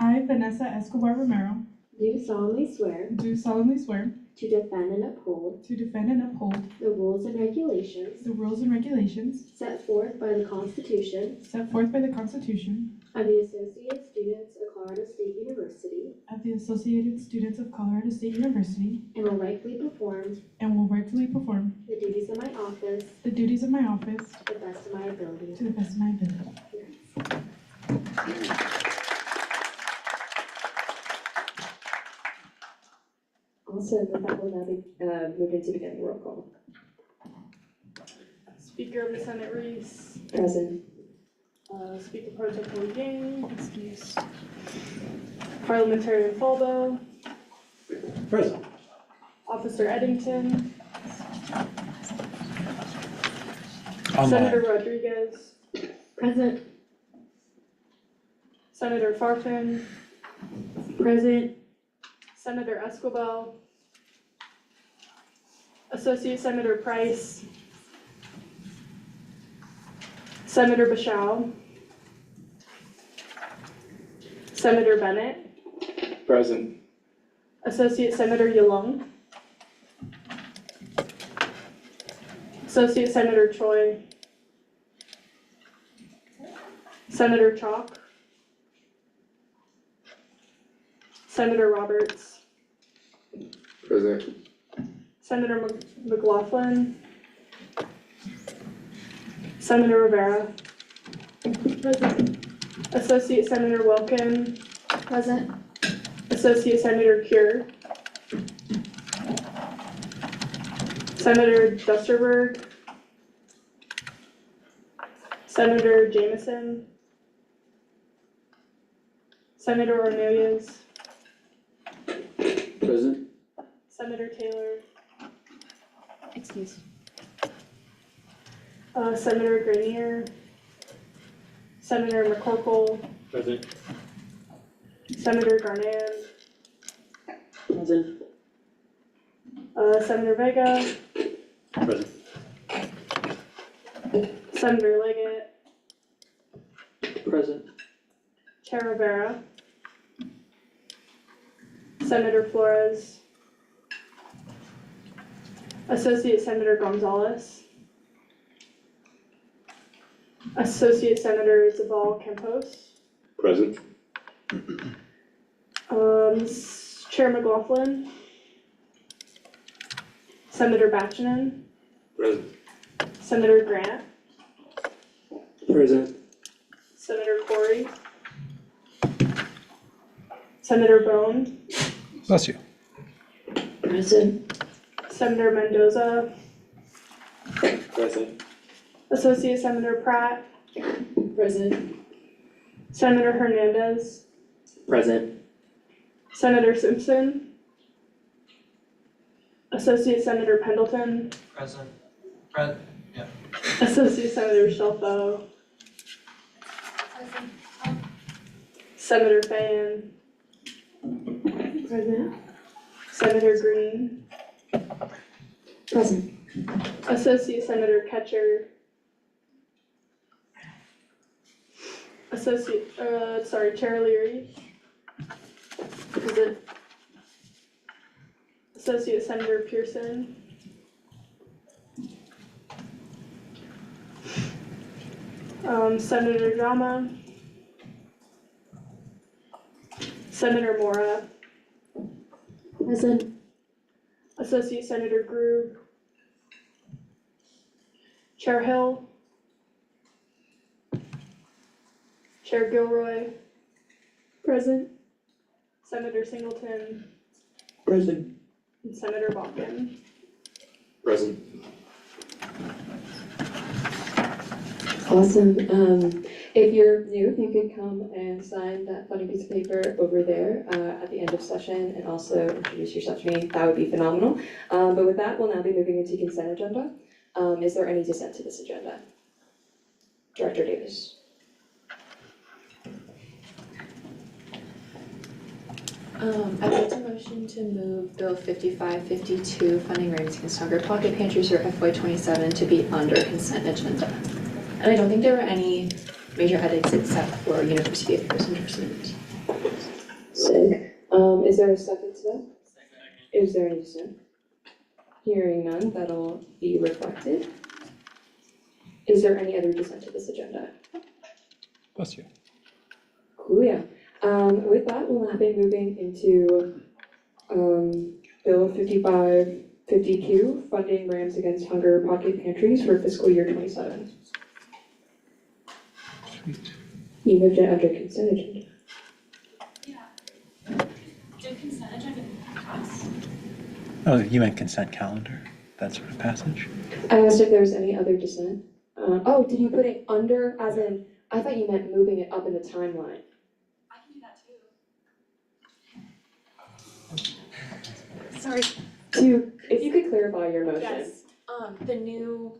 I, Vanessa Escobar Romero, do solemnly swear do solemnly swear to defend and uphold to defend and uphold the rules and regulations the rules and regulations set forth by the Constitution set forth by the Constitution of the Associated Students of Colorado State University of the Associated Students of Colorado State University and will rightfully perform and will rightfully perform the duties of my office the duties of my office to the best of my ability. to the best of my ability. Also, with that will now be moved into beginning roll call. Speaker of the Senate Reese, Present. Speaker Pro Tem Yang, excuse. Parliamentarian Falbo, Present. Officer Eddington, Online. Senator Rodriguez, Present. Senator Farfan, Present. Senator Escobar, Associate Senator Price, Senator Bashaw, Senator Bennett, Present. Associate Senator Yalung, Associate Senator Choi, Senator Chalk, Senator Roberts, Present. Senator McLaughlin, Senator Rivera, Associate Senator Wilkin, Present. Associate Senator Cure, Senator Dusterberg, Senator Jameson, Senator Ornelas, Present. Senator Taylor, Excuse. Senator Grenier, Senator McCorkle, Present. Senator Garland, Present. Senator Vega, Present. Senator Liggett, Present. Chair Rivera, Senator Flores, Associate Senator Gonzalez, Associate Senator Zabal Campos, Present. Chair McLaughlin, Senator Batchanin, Present. Senator Grant, Present. Senator Corey, Senator Bone, Bless you. Present. Senator Mendoza, Present. Associate Senator Pratt, Present. Senator Hernandez, Present. Senator Simpson, Associate Senator Pendleton, Present. Associate Senator Shelfo, Senator Fan, Present. Senator Green, Present. Associate Senator Ketcher, Chair Leary. Is it Associate Senator Pearson? Senator Jama, Senator Mora, Present. Associate Senator Grube, Chair Hill, Chair Gilroy, Present. Senator Singleton, Present. and Senator Balkin. Present. Awesome. If you're new, if you could come and sign that funny piece of paper over there at the end of session and also introduce yourself to me, that would be phenomenal. But with that, we'll now be moving into consent agenda. Is there any dissent to this agenda? Director Davis. I'd like to motion to move Bill 5552, funding Ramsey and Stronger Pocket Pantries for FY27 to be under consent agenda. And I don't think there were any major edits except for University Affairs endorsements. Sig. Is there a second to that? Is there any dissent? Hearing none, that'll be reflected. Is there any other dissent to this agenda? Bless you. Coolio. With that, we'll now be moving into, Bill 5552, funding Rams Against Hunger pocket pantries for fiscal year 27. Sweet. You moved it under consent agenda. Do consent agenda pass? Oh, you meant consent calendar, that sort of passage? I asked if there was any other dissent. Oh, did you put it under, as in, I thought you meant moving it up in the timeline. I can do that too. Sorry, If you could clarify your motion. Yes, the new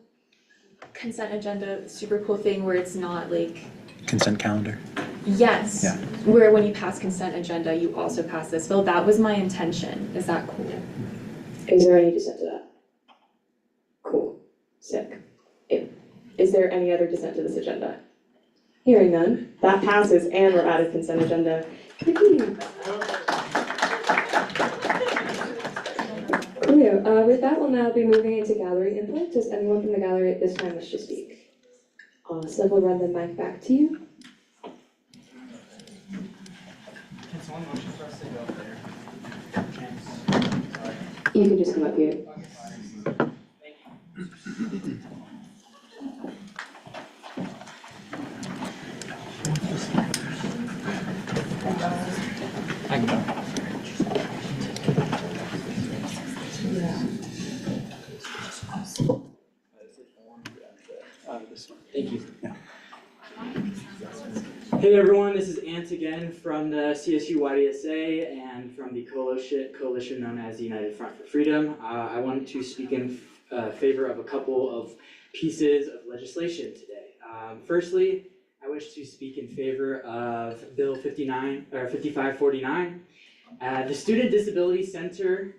consent agenda super cool thing where it's not like, Consent calendar. yes. Yeah. Where when you pass consent agenda, you also pass this bill, that was my intention, is that cool? Is there any dissent to that? Cool. Sick. Is there any other dissent to this agenda? Hearing none, that passes and we're out of consent agenda. Coolio. With that, we'll now be moving into gallery input. Does anyone from the gallery at this time wish to speak? Awesome, we'll run the mic back to you. Can someone motion for us to go up there? You can just come up here. I can go. Thank you. Yeah. Hey everyone, this is Ant again from the CSU YDSA and from the coalition known as the United Front for Freedom. I wanted to speak in favor of a couple of pieces of legislation today. Firstly, I wish to speak in favor of Bill 5549. The Student Disability Center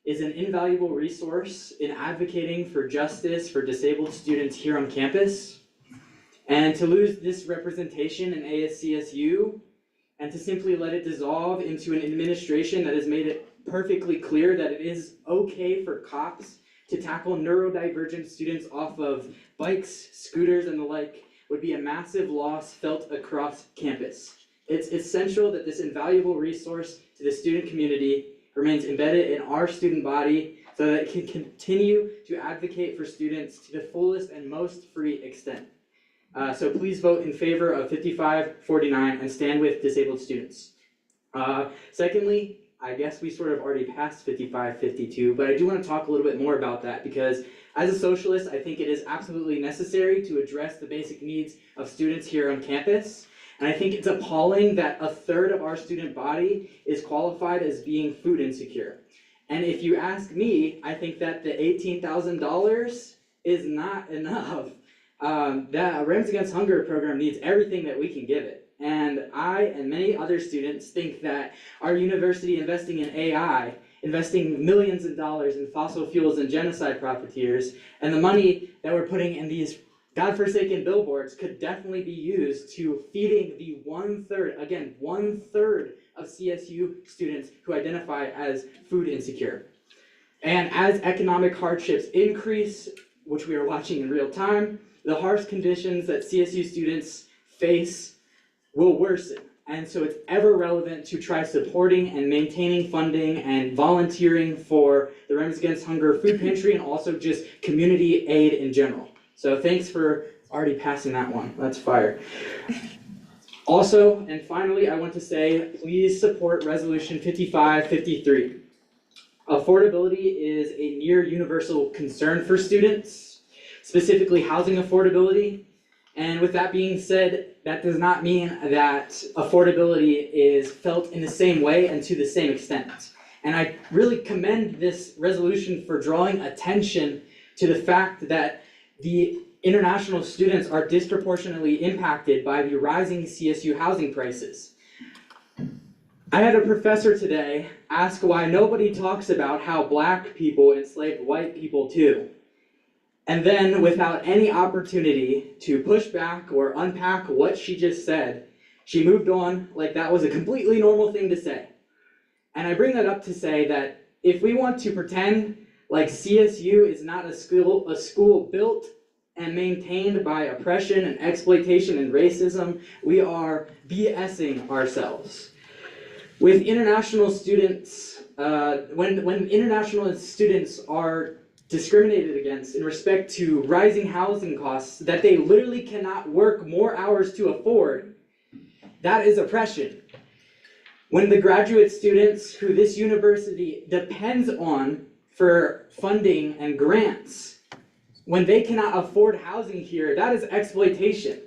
is an invaluable resource in advocating for justice for disabled students here on campus. And to lose this representation in ASCSU and to simply let it dissolve into an administration that has made it perfectly clear that it is okay for cops to tackle neurodivergent students off of bikes, scooters, and the like would be a massive loss felt across campus. It's essential that this invaluable resource to the student community remains embedded in our student body so that it can continue to advocate for students to the fullest and most free extent. So please vote in favor of 5549 and stand with disabled students. Secondly, I guess we sort of already passed 5552, but I do want to talk a little bit more about that because as a socialist, I think it is absolutely necessary to address the basic needs of students here on campus. And I think it's appalling that a third of our student body is qualified as being food insecure. And if you ask me, I think that the $18,000 is not enough. That Rams Against Hunger program needs everything that we can give it. And I and many other students think that our university investing in AI, investing millions of dollars in fossil fuels and genocide profiteers, and the money that we're putting in these godforsaken billboards could definitely be used to feeding the one-third of CSU students who identify as food insecure. And as economic hardships increase, which we are watching in real time, the harsh conditions that CSU students face will worsen. And so it's ever relevant to try supporting and maintaining funding and volunteering for the Rams Against Hunger food pantry and also just community aid in general. So thanks for already passing that one. That's fire. Also, and finally, I want to say, please support Resolution 5553. Affordability is a near universal concern for students, specifically housing affordability. And with that being said, that does not mean that affordability is felt in the same way and to the same extent. And I really commend this resolution for drawing attention to the fact that the international students are disproportionately impacted by the rising CSU housing prices. I had a professor today ask why nobody talks about how Black people enslaved white people too. And then, without any opportunity to push back or unpack what she just said, She moved on like that was a completely normal thing to say. And I bring that up to say that if we want to pretend like CSU is not a school built and maintained by oppression and exploitation and racism, we are BSing ourselves. With international students, when international students are discriminated against in respect to rising housing costs that they literally cannot work more hours to afford, that is oppression. When the graduate students who this university depends on for funding and grants, when they cannot afford housing here, that is exploitation.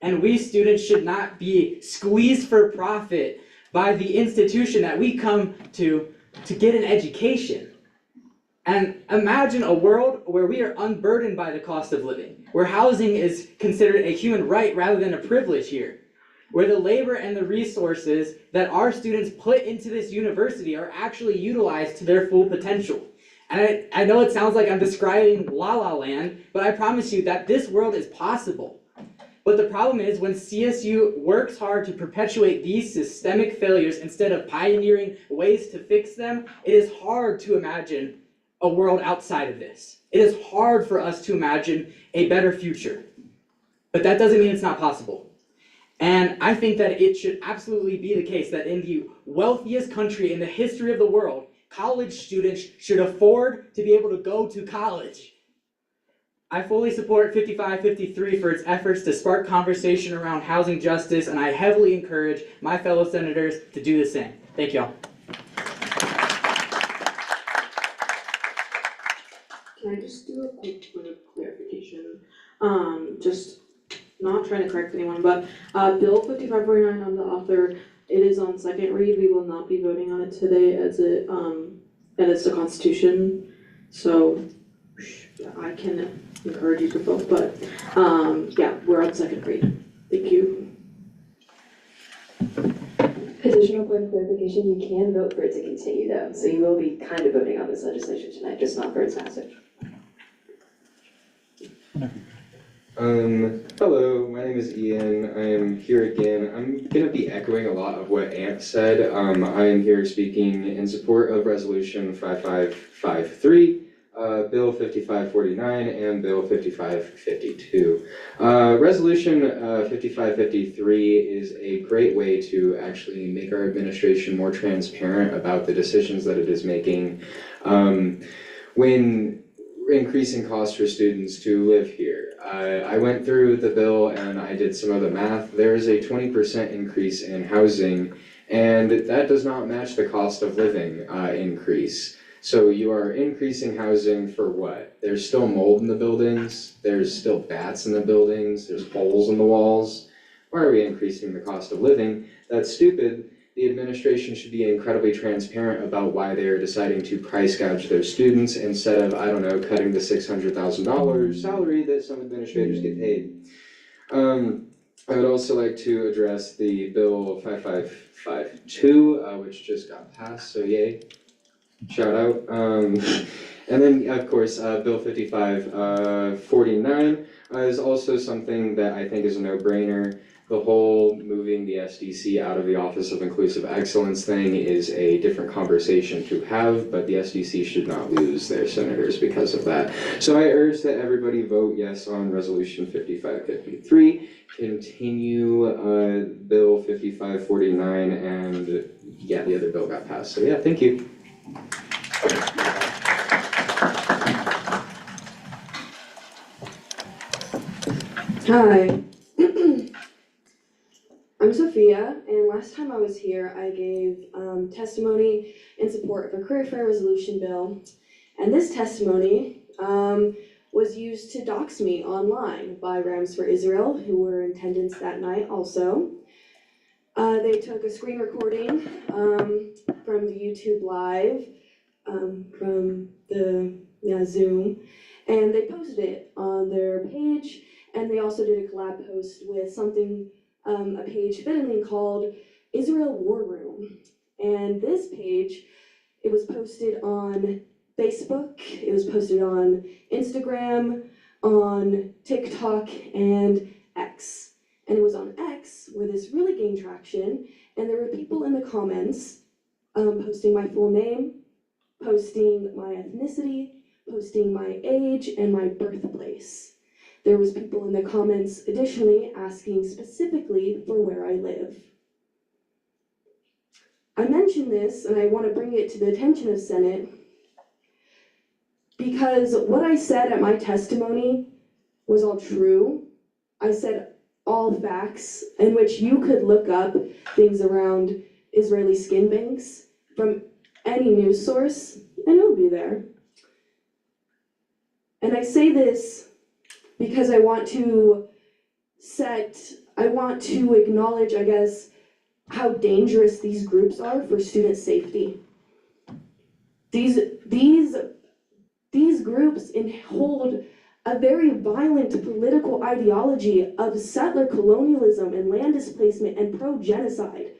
And we students should not be squeezed for profit by the institution that we come to get an education. And imagine a world where we are unburdened by the cost of living, where housing is considered a human right rather than a privilege here, where the labor and the resources that our students put into this university are actually utilized to their full potential. And I know it sounds like I'm describing La La Land, but I promise you that this world is possible. But the problem is when CSU works hard to perpetuate these systemic failures instead of pioneering ways to fix them, it is hard to imagine a world outside of this. It is hard for us to imagine a better future. But that doesn't mean it's not possible. And I think that it should absolutely be the case that in the wealthiest country in the history of the world, college students should afford to be able to go to college. I fully support 5553 for its efforts to spark conversation around housing justice, and I heavily encourage my fellow senators to do the same. Thank y'all. Can I just do a quick point of clarification? Just not trying to correct anyone, but Bill 5549 on the author, it is on second read. We will not be voting on it today as it and it's the Constitution. So I can encourage you to vote, but yeah, we're on second read. Thank you. Additional point of clarification, you can vote for it to continue though, so you will be kind of voting on this legislation tonight, just not for its passage. Hello, my name is Ian. I am here again. I'm going to be echoing a lot of what Ant said. I am here speaking in support of Resolution 5553, Bill 5549, and Bill 5552. Resolution 5553 is a great way to actually make our administration more transparent about the decisions that it is making when increasing costs for students to live here. I went through the bill and I did some of the math. There is a 20% increase in housing, and that does not match the cost of living increase. So you are increasing housing for what? There's still mold in the buildings, there's still bats in the buildings, there's holes in the walls. Why are we increasing the cost of living? That's stupid. The administration should be incredibly transparent about why they are deciding to price gouge their students instead of, I don't know, cutting the $600,000 salary that some administrators get paid. I would also like to address the Bill 5552, which just got passed, so yay. Shout out. And then, of course, Bill 5549 is also something that I think is a no-brainer. The whole moving the SDC out of the Office of Inclusive Excellence thing is a different conversation to have, but the SDC should not lose their senators because of that. So I urge that everybody vote yes on Resolution 5553, continue Bill 5549, and yeah, the other bill got passed. So yeah, thank you. Hi. I'm Sophia, and last time I was here, I gave testimony in support of a career fair resolution bill. And this testimony was used to dox me online by Rams for Israel, who were in attendance that night also. They took a screen recording from the YouTube Live, from the Zoom, and they posted it on their page, and they also did a collab post with something a page fittingly called Israel War Room. And this page, it was posted on Facebook, it was posted on Instagram, on TikTok, and X. And it was on X where this really gained traction, and there were people in the comments posting my full name, posting my ethnicity, posting my age, and my birthplace. There was people in the comments additionally asking specifically for where I live. I mention this, and I want to bring it to the attention of Senate, because what I said at my testimony was all true. I said all facts in which you could look up things around Israeli skin banks from any news source, and it'll be there. And I say this because I want to acknowledge, I guess, how dangerous these groups are for student safety. These groups hold a very violent political ideology of settler colonialism and land displacement and pro-genocide.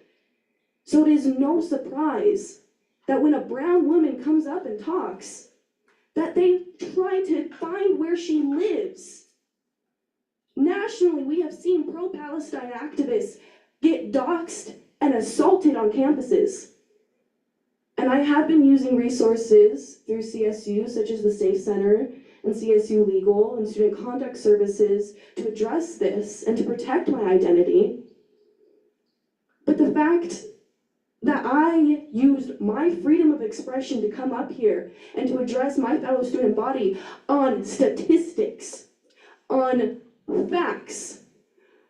So it is no surprise that when a brown woman comes up and talks, that they try to find where she lives. Nationally, we have seen pro-Palestine activists get doxxed and assaulted on campuses. And I have been using resources through CSU, such as the Safe Center and CSU Legal and Student Conduct Services, to address this and to protect my identity. But the fact that I used my freedom of expression to come up here and to address my fellow student body on statistics, on facts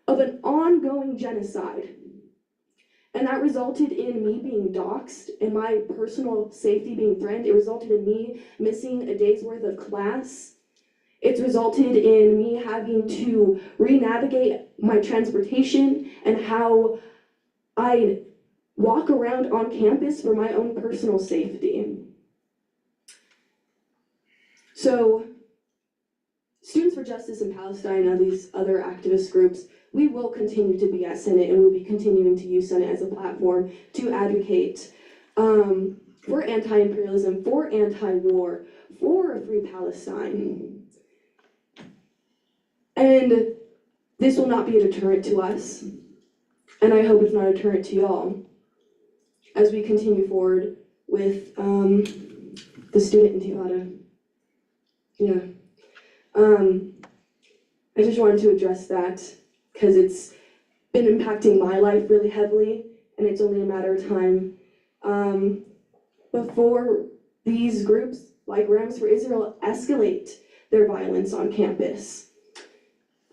of an ongoing genocide, and that resulted in me being doxxed and my personal safety being threatened. It resulted in me missing a day's worth of class. It's resulted in me having to re-navigate my transportation and how I walk around on campus for my own personal safety. So, Students for Justice in Palestine and these other activist groups, we will continue to be at Senate, and we'll be continuing to use Senate as a platform to advocate for anti-imperialism, for anti-war, for a free Palestine. And this will not be a deterrent to us, and I hope it's not a deterrent to y'all as we continue forward with the student intifada. Yeah. I just wanted to address that because it's been impacting my life really heavily, and it's only a matter of time before these groups like Rams for Israel escalate their violence on campus.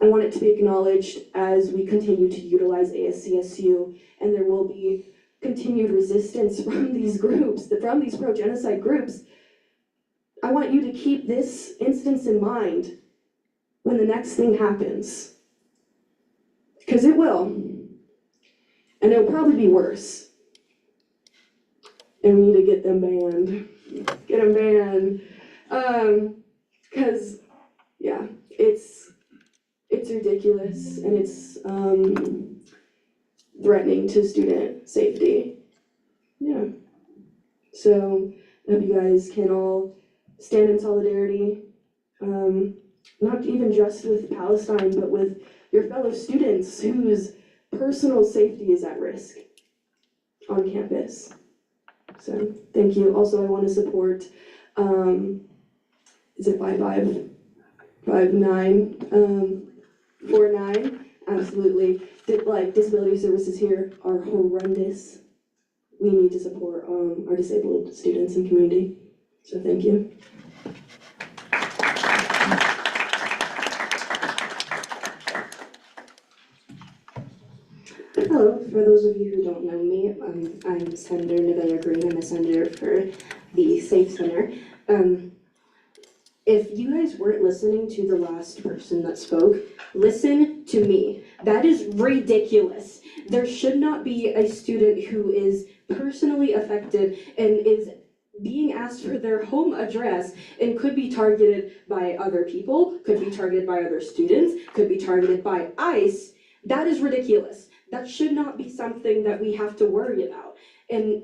I want it to be acknowledged as we continue to utilize ASCSU, and there will be continued resistance from these groups, from these pro-genocide groups. I want you to keep this instance in mind when the next thing happens, because it will, and it'll probably be worse, and we need to get them banned, because, yeah, it's ridiculous, and it's threatening to student safety. Yeah, so I hope you guys can all stand in solidarity, not even just with Palestine, but with your fellow students whose personal safety is at risk on campus. So thank you. Also, I want to support, is it 555949? Absolutely. Disability services here are horrendous. We need to support our disabled students and community. So thank you. Hello, for those of you who don't know me, I'm Senator Nevaeh Green. I'm a senator for the Safe Center. If you guys weren't listening to the last person that spoke, listen to me. That is ridiculous. There should not be a student who is personally affected and is being asked for their home address and could be targeted by other people, could be targeted by other students, could be targeted by ICE. That is ridiculous. That should not be something that we have to worry about. And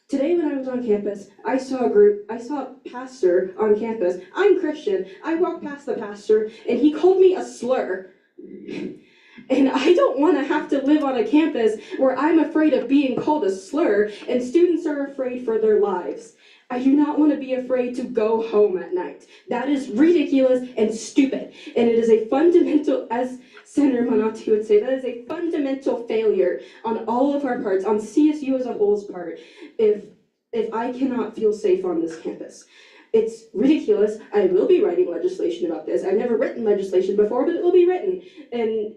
today when I was on campus, I saw a pastor on campus. I'm Christian. I walked past the pastor and he called me a slur. And I don't want to have to live on a campus where I'm afraid of being called a slur and students are afraid for their lives. I do not want to be afraid to go home at night. That is ridiculous and stupid. And it is a fundamental, as Senator Manotti would say, that is a fundamental failure on all of our parts, on CSU as a whole's part, if I cannot feel safe on this campus. It's ridiculous. I will be writing legislation about this. I've never written legislation before, but it will be written. And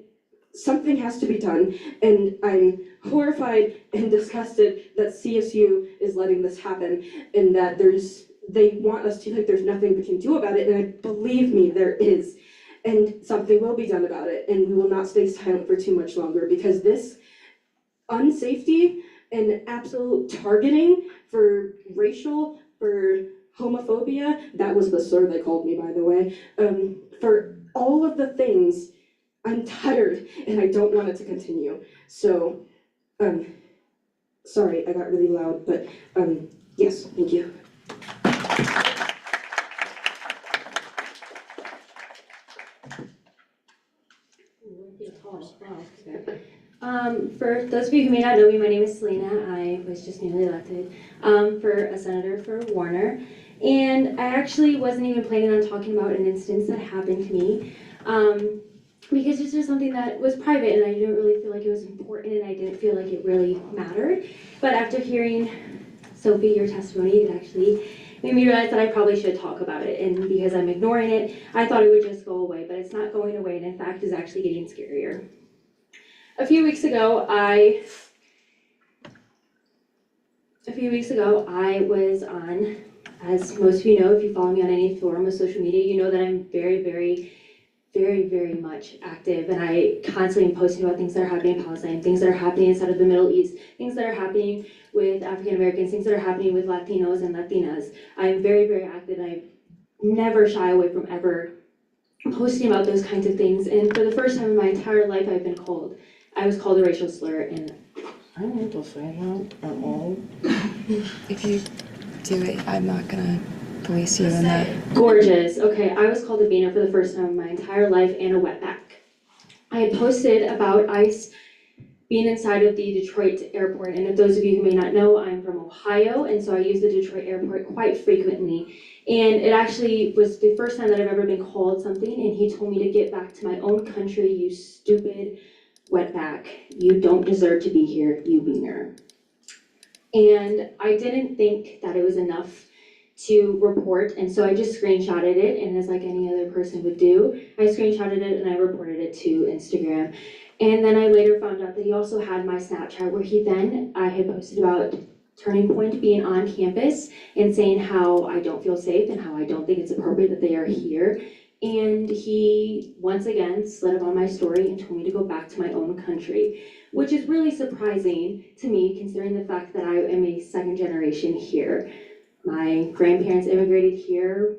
something has to be done. And I'm horrified and disgusted that CSU is letting this happen and that they want us to think there's nothing we can do about it. And believe me, there is. And something will be done about it. And we will not stay silent for too much longer, because this unsafety and absolute targeting for racial, for homophobia, that was the slur they called me, by the way, for all of the things, I'm tired and I don't want it to continue. So, sorry, I got really loud, but yes, thank you. For those of you who may not know me, my name is Selena. I was just newly elected for a senator for Warner. And I actually wasn't even planning on talking about an instance that happened to me because this was something that was private and I didn't really feel like it was important and I didn't feel like it really mattered. But after hearing, Sophie, your testimony, it actually made me realize that I probably should talk about it. And because I'm ignoring it, I thought it would just go away, but it's not going away and in fact is actually getting scarier. A few weeks ago, I was on, as most of you know, if you follow me on any forum of social media, you know that I'm very, very, very, very much active, and I constantly am posting about things that are happening in Palestine, things that are happening inside of the Middle East, things that are happening with African Americans, things that are happening with Latinos and Latinas. I'm very, very active, and I never shy away from ever posting about those kinds of things, and for the first time in my entire life, I was called a racial slur, and I don't want to say that at all. If you do it, I'm not gonna police you in that. Gorgeous. Okay, I was called a beaner for the first time in my entire life and a wetback. I had posted about ICE being inside of the Detroit airport, and if those of you who may not know, I'm from Ohio, and so I use the Detroit airport quite frequently. And it actually was the first time that I've ever been called something, and he told me to get back to my own country, you stupid wetback. You don't deserve to be here, you beaner. And I didn't think that it was enough to report, and so I just screenshotted it, and as like any other person would do, I screenshotted it and I reported it to Instagram. And then I later found out that he also had my Snapchat where I had posted about Turning Point being on campus and saying how I don't feel safe and how I don't think it's appropriate that they are here. And he, once again, slid up on my story and told me to go back to my own country, which is really surprising to me considering the fact that I am a second generation here. My grandparents immigrated here.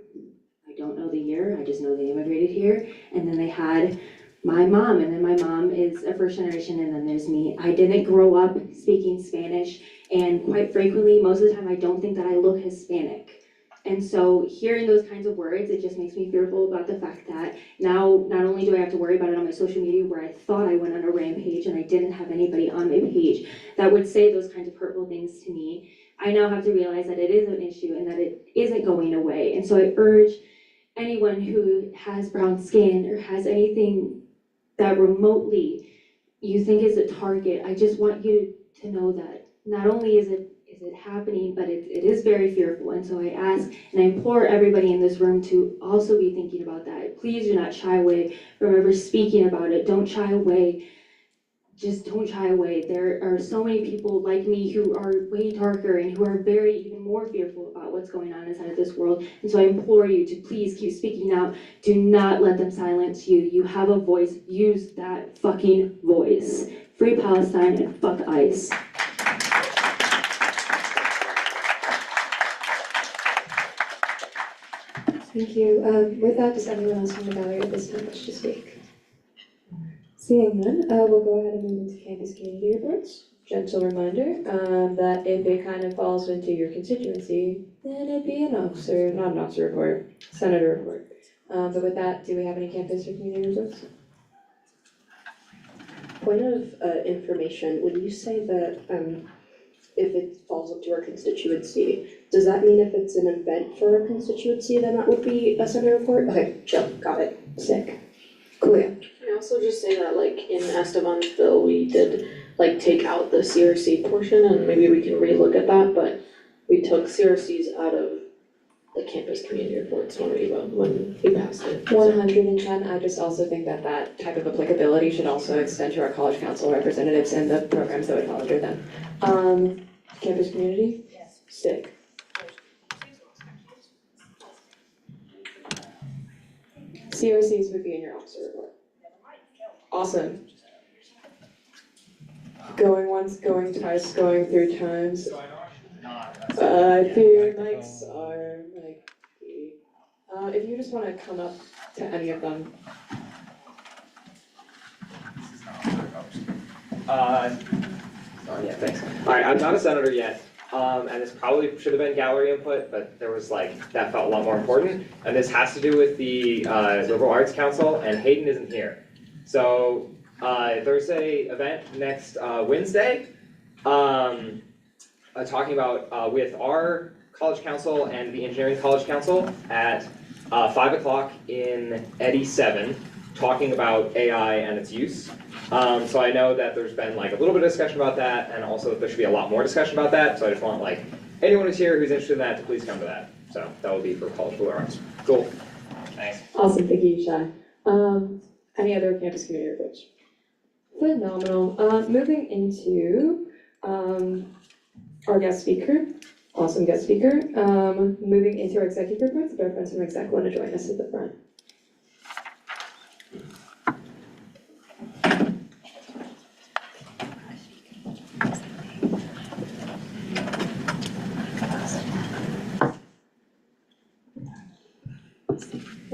I don't know the year, I just know they immigrated here. And then they had my mom, and then my mom is a first generation, and then there's me. I didn't grow up speaking Spanish, and quite frequently, most of the time, I don't think that I look Hispanic. And so hearing those kinds of words, it just makes me fearful about the fact that now, not only do I have to worry about it on my social media where I thought I went on a rampage and I didn't have anybody on my page that would say those kinds of hurtful things to me, I now have to realize that it is an issue and that it isn't going away. And so I urge anyone who has brown skin or has anything that remotely you think is a target, I just want you to know that not only is it happening, but it is very fearful. And so I ask and I implore everybody in this room to also be thinking about that. Please do not shy away from ever speaking about it. Don't shy away. Just don't shy away. There are so many people like me who are way darker and who are very even more fearful about what's going on inside of this world. And so I implore you to please keep speaking out. Do not let them silence you. You have a voice. Use that fucking voice. Free Palestine and fuck ICE. Thank you. With that, does anyone else on the gallery at this time wish to speak? Seeing none, we'll go ahead and move into campus community reports. Gentle reminder that if it kind of falls into your constituency, then it'd be not an officer report, senator report. But with that, do we have any campus or community reports? Point of information, when you say that if it falls up to our constituency, does that mean if it's an event for our constituency, then that would be a Senate report? Okay, chill, got it, sick. Cool. I also just say that like in Esteban's bill, we did like take out the CRC portion and maybe we can relook at that, but we took CRCs out of the campus community reports when we passed it. 110, I just also think that that type of applicability should also extend to our college council representatives and the programs that would fall under them. Campus community? Yes. Sick. CRCs would be in your officer report. Awesome. Going once, going twice, going 3 times. I fear mics are like, if you just wanna come up to any of them. Yeah, thanks. Alright, I'm not a senator yet, and this probably should have been gallery input, but there was like, that felt a lot more important. And this has to do with the Liberal Arts Council, and Hayden isn't here. So, there's a event next Wednesday, talking about with our college council and the engineering college council at 5 o'clock in Eddy 7, talking about AI and its use. So I know that there's been like a little bit of discussion about that, and also that there should be a lot more discussion about that. So I just want like anyone who's here who's interested in that to please come to that. So that will be for college liberal arts. Cool. Thanks. Awesome, thank you, Shai. Any other campus community reports? Phenomenal. Moving into our guest speaker, awesome guest speaker. Moving into our executive reports, if our friends from exec want to join us at the front.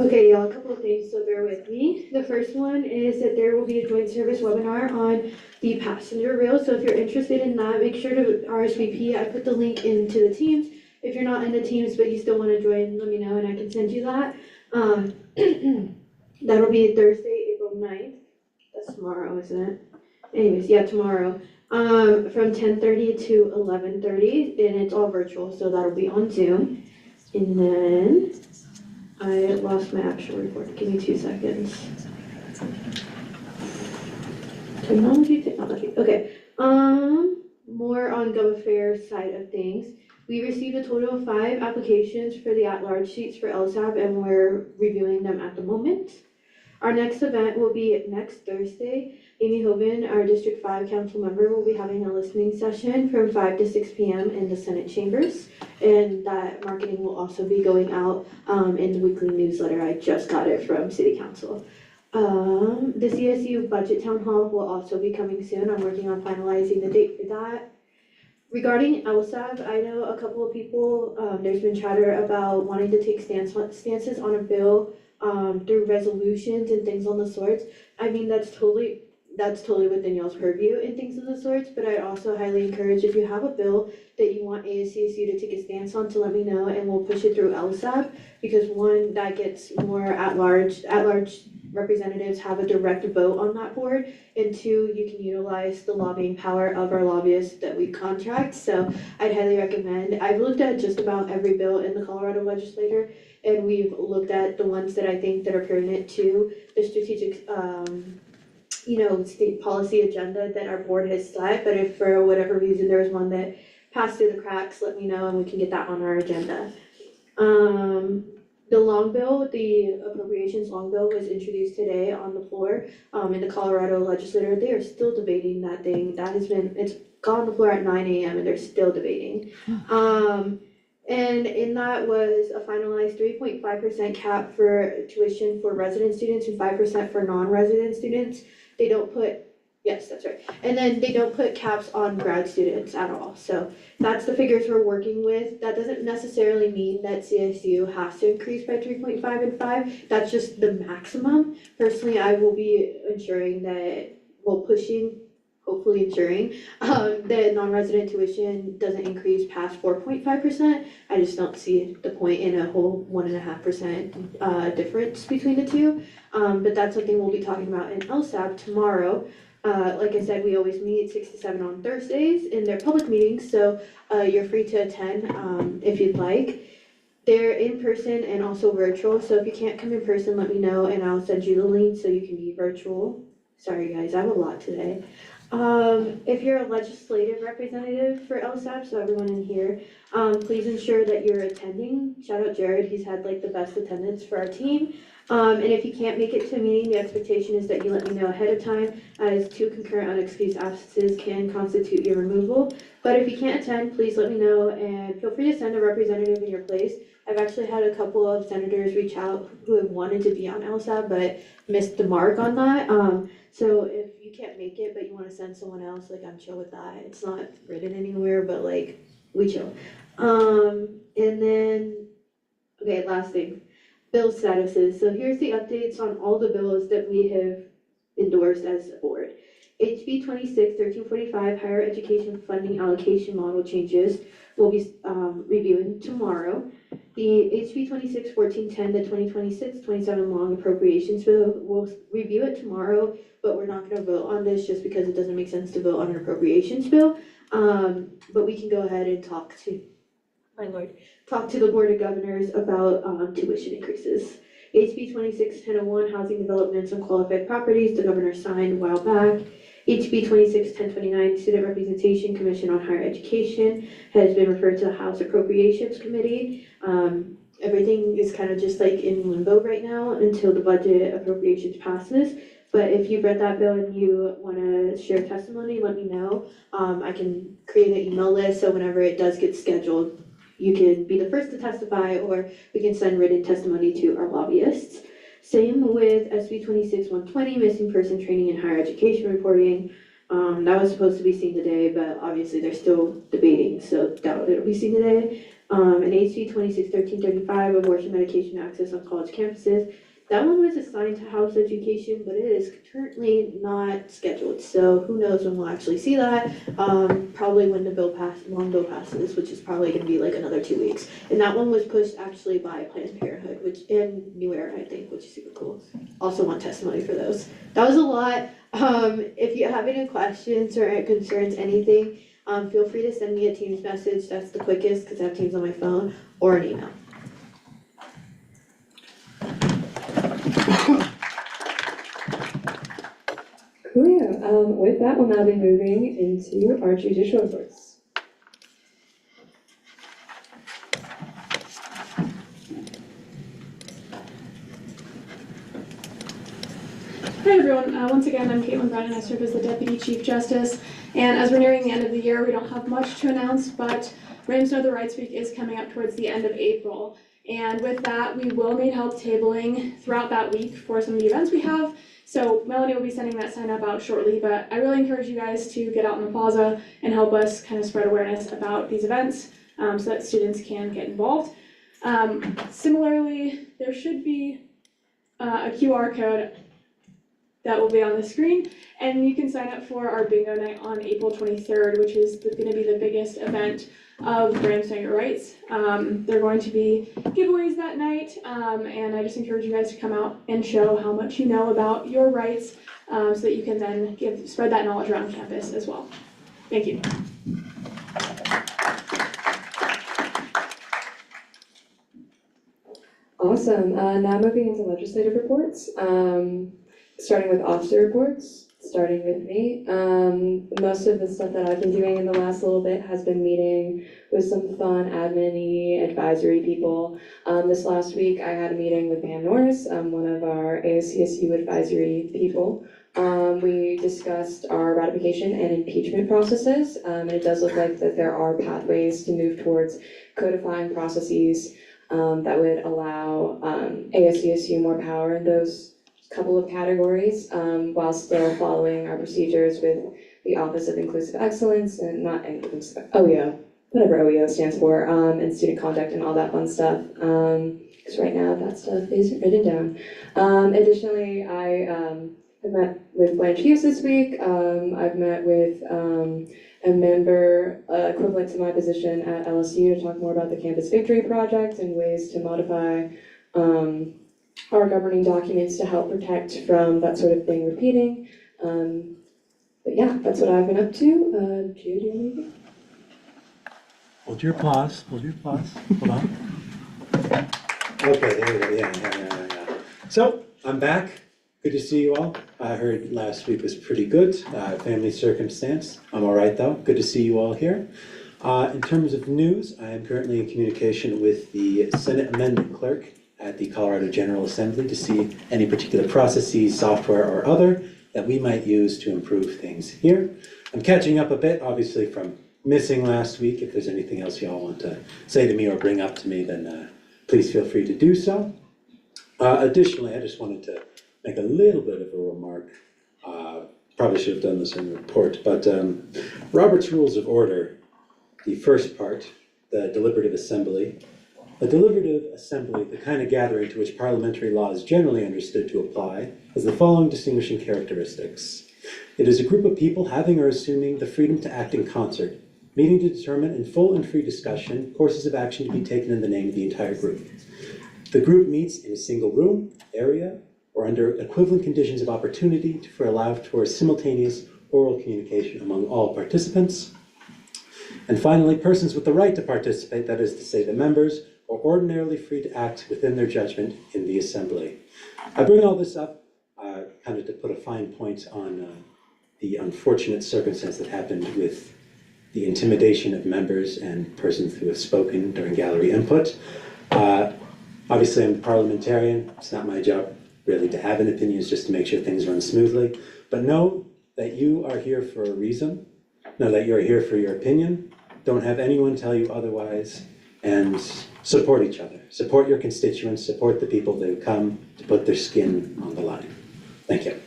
Okay, y'all, a couple of things, so bear with me. The first one is that there will be a joint service webinar on the passenger rail, so if you're interested in that, make sure to RSVP. I put the link into the Teams. If you're not in the Teams but you still want to join, let me know and I can send you that. That'll be Thursday, April 9th. That's tomorrow, isn't it? Anyways, yeah, tomorrow. From 10:30 to 11:30, and it's all virtual, so that'll be on Zoom. And then I lost my actual report. Give me 2 seconds. Technology. Okay. More on GovAffairs side of things. We received a total of 5 applications for the at-large seats for LSAB, and we're reviewing them at the moment. Our next event will be next Thursday. Amy Hoban, our District 5 council member, will be having a listening session from 5 to 6 p.m. in the Senate chambers. And that marketing will also be going out in the weekly newsletter. I just got it from City Council. The CSU Budget Town Hall will also be coming soon. I'm working on finalizing the date for that. Regarding LSAB, I know a couple of people, there's been chatter about wanting to take stances on a bill through resolutions and things on the sorts. I mean, that's totally within y'all's purview and things of the sorts, but I also highly encourage, if you have a bill that you want ASCSU to take a stance on, to let me know and we'll push it through LSAB, because one, that gets more at-large representatives have a direct vote on that board, and 2, you can utilize the lobbying power of our lobbyists that we contract. So I'd highly recommend. I've looked at just about every bill in the Colorado legislature, and we've looked at the ones that I think that are pertinent to the strategic state policy agenda that our board has set. But if for whatever reason there's one that passed through the cracks, let me know and we can get that on our agenda. The long bill, the appropriations long bill, was introduced today on the floor in the Colorado legislature. They are still debating that thing. It's gone on the floor at 9 a.m. and they're still debating. And in that was a finalized 3.5% cap for tuition for resident students and 5% for non-resident students. They don't put, yes, that's right. And then they don't put caps on grad students at all. So that's the figures we're working with. That doesn't necessarily mean that CSU has to increase by 3.5 and 5. That's just the maximum. Personally, I will be ensuring that, hopefully ensuring that non-resident tuition doesn't increase past 4.5%. I just don't see the point in a whole 1.5% difference between the two. But that's something we'll be talking about in LSAB tomorrow. Like I said, we always meet 6 to 7 on Thursdays, and they're public meetings, so you're free to attend if you'd like. They're in person and also virtual, so if you can't come in person, let me know and I'll send you the link so you can be virtual. Sorry guys, I have a lot today. If you're a legislative representative for LSAP, so everyone in here, please ensure that you're attending. Shout out Jared, he's had like the best attendance for our team. And if you can't make it to a meeting, the expectation is that you let me know ahead of time, as 2 concurrent unexcused absences can constitute your removal. But if you can't attend, please let me know and feel free to send a representative in your place. I've actually had a couple of senators reach out who have wanted to be on LSAP but missed the mark on that. So if you can't make it but you wanna send someone else, like I'm chill with that. It's not written anywhere, but like, we chill. And then, okay, last thing, bill statuses. So here's the updates on all the bills that we have endorsed as a board. HB 26-1345 higher education funding allocation model changes we'll be reviewing tomorrow. The HB 26-1410, the 2026-27 long appropriations bill, we'll review it tomorrow, but we're not gonna vote on this just because it doesn't make sense to vote on an appropriations bill. But we can go ahead and talk to the Board of Governors about tuition increases. HB 26-1001 housing developments on qualified properties, the governor signed a while back. HB 26-1029 Student Representation Commission on Higher Education has been referred to the House Appropriations Committee. Everything is kind of just like in limbo right now until the budget appropriations passes. But if you've read that bill and you want to share testimony, let me know. I can create an email list so whenever it does get scheduled, you can be the first to testify, or we can send written testimony to our lobbyists. Same with SB 26-120, missing person training and higher education reporting. That was supposed to be seen today, but obviously they're still debating, so doubt it'll be seen today. And HB 26-1335, abortion medication access on college campuses. That one was assigned to House Education, but it is currently not scheduled, so who knows when we'll actually see that. Probably when the long bill passes, which is probably gonna be like another 2 weeks. And that one was pushed actually by Planned Parenthood, and New Era, I think, which is super cool. Also want testimony for those. That was a lot. If you have any questions or concerns, anything, feel free to send me a Teams message. That's the quickest because I have Teams on my phone, or an email. Cool. With that, we'll now be moving into our judicial reports. Hi everyone, once again I'm Caitlin Brennan, I serve as the Deputy Chief Justice, and as we're nearing the end of the year we don't have much to announce, but Rams Know Their Rights Week is coming up towards the end of April, and with that we will need help tabling throughout that week for some of the events we have, so Melanie will be sending that sign up out shortly, but I really encourage you guys to get out in the plaza and help us kind of spread awareness about these events so that students can get involved. Similarly, there should be a QR code that will be on the screen, and you can sign up for our bingo night on April 23rd, which is going to be the biggest event of Rams Know Your Rights. There are going to be giveaways that night, and I just encourage you guys to come out and show how much you know about your rights so that you can then spread that knowledge around campus as well. Thank you. Awesome. Now moving into legislative reports. Starting with officer reports, starting with me. Most of the stuff that I've been doing in the last little bit has been meeting with some fun admin-y advisory people. This last week I had a meeting with Pam Norris, one of our ASCSU advisory people. We discussed our ratification and impeachment processes, and it does look like that there are pathways to move towards codifying processes that would allow ASCSU more power in those couple of categories, while still following our procedures with the Office of Inclusive Excellence and not OEO, whatever OEO stands for, and student conduct and all that fun stuff. Because right now that stuff isn't written down. Additionally, I have met with Blanche Hughes this week. I've met with a member equivalent to my position at LSU to talk more about the Campus Victory Project and ways to modify our governing documents to help protect from that sort of thing repeating. But yeah, that's what I've been up to. Gio, do you have anything? Hold your applause, hold on. Okay, there we go, yeah. So, I'm back. Good to see you all. I heard last week was pretty good, family circumstance. I'm all right though. Good to see you all here. In terms of news, I am currently in communication with the Senate Amendment Clerk at the Colorado General Assembly to see any particular processes, software, or other that we might use to improve things here. I'm catching up a bit, obviously, from missing last week. If there's anything else y'all want to say to me or bring up to me, then please feel free to do so. Additionally, I just wanted to make a little bit of a remark. Probably should have done this in the report, but Robert's Rules of Order, the first part, the deliberative assembly. A deliberative assembly, the kind of gathering to which parliamentary law is generally understood to apply, has the following distinguishing characteristics. It is a group of people having or assuming the freedom to act in concert, meeting to determine in full and free discussion courses of action to be taken in the name of the entire group. The group meets in a single room, area, or under equivalent conditions of opportunity to allow for simultaneous oral communication among all participants. And finally, persons with the right to participate, that is to say the members, are ordinarily free to act within their judgment in the assembly. I bring all this up kind of to put a fine point on the unfortunate circumstance that happened with the intimidation of members and persons who have spoken during gallery input. Obviously, I'm a parliamentarian. It's not my job really to have an opinion, it's just to make sure things run smoothly. But know that you are here for a reason. Know that you're here for your opinion. Don't have anyone tell you otherwise. And support each other. Support your constituents. Support the people that have come to put their skin on the line. Thank you.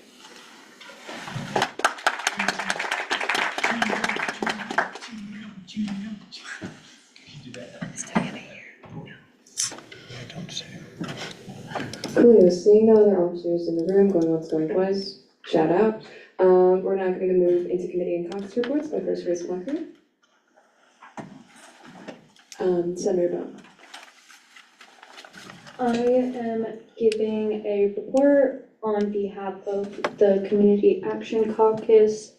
Cool, seeing no other officers in the room, going once, going twice, shout out. We're now going to move into committee and caucus reports. My first race Blackburn. Senator Bell. I am giving a report on behalf of the Community Action Caucus,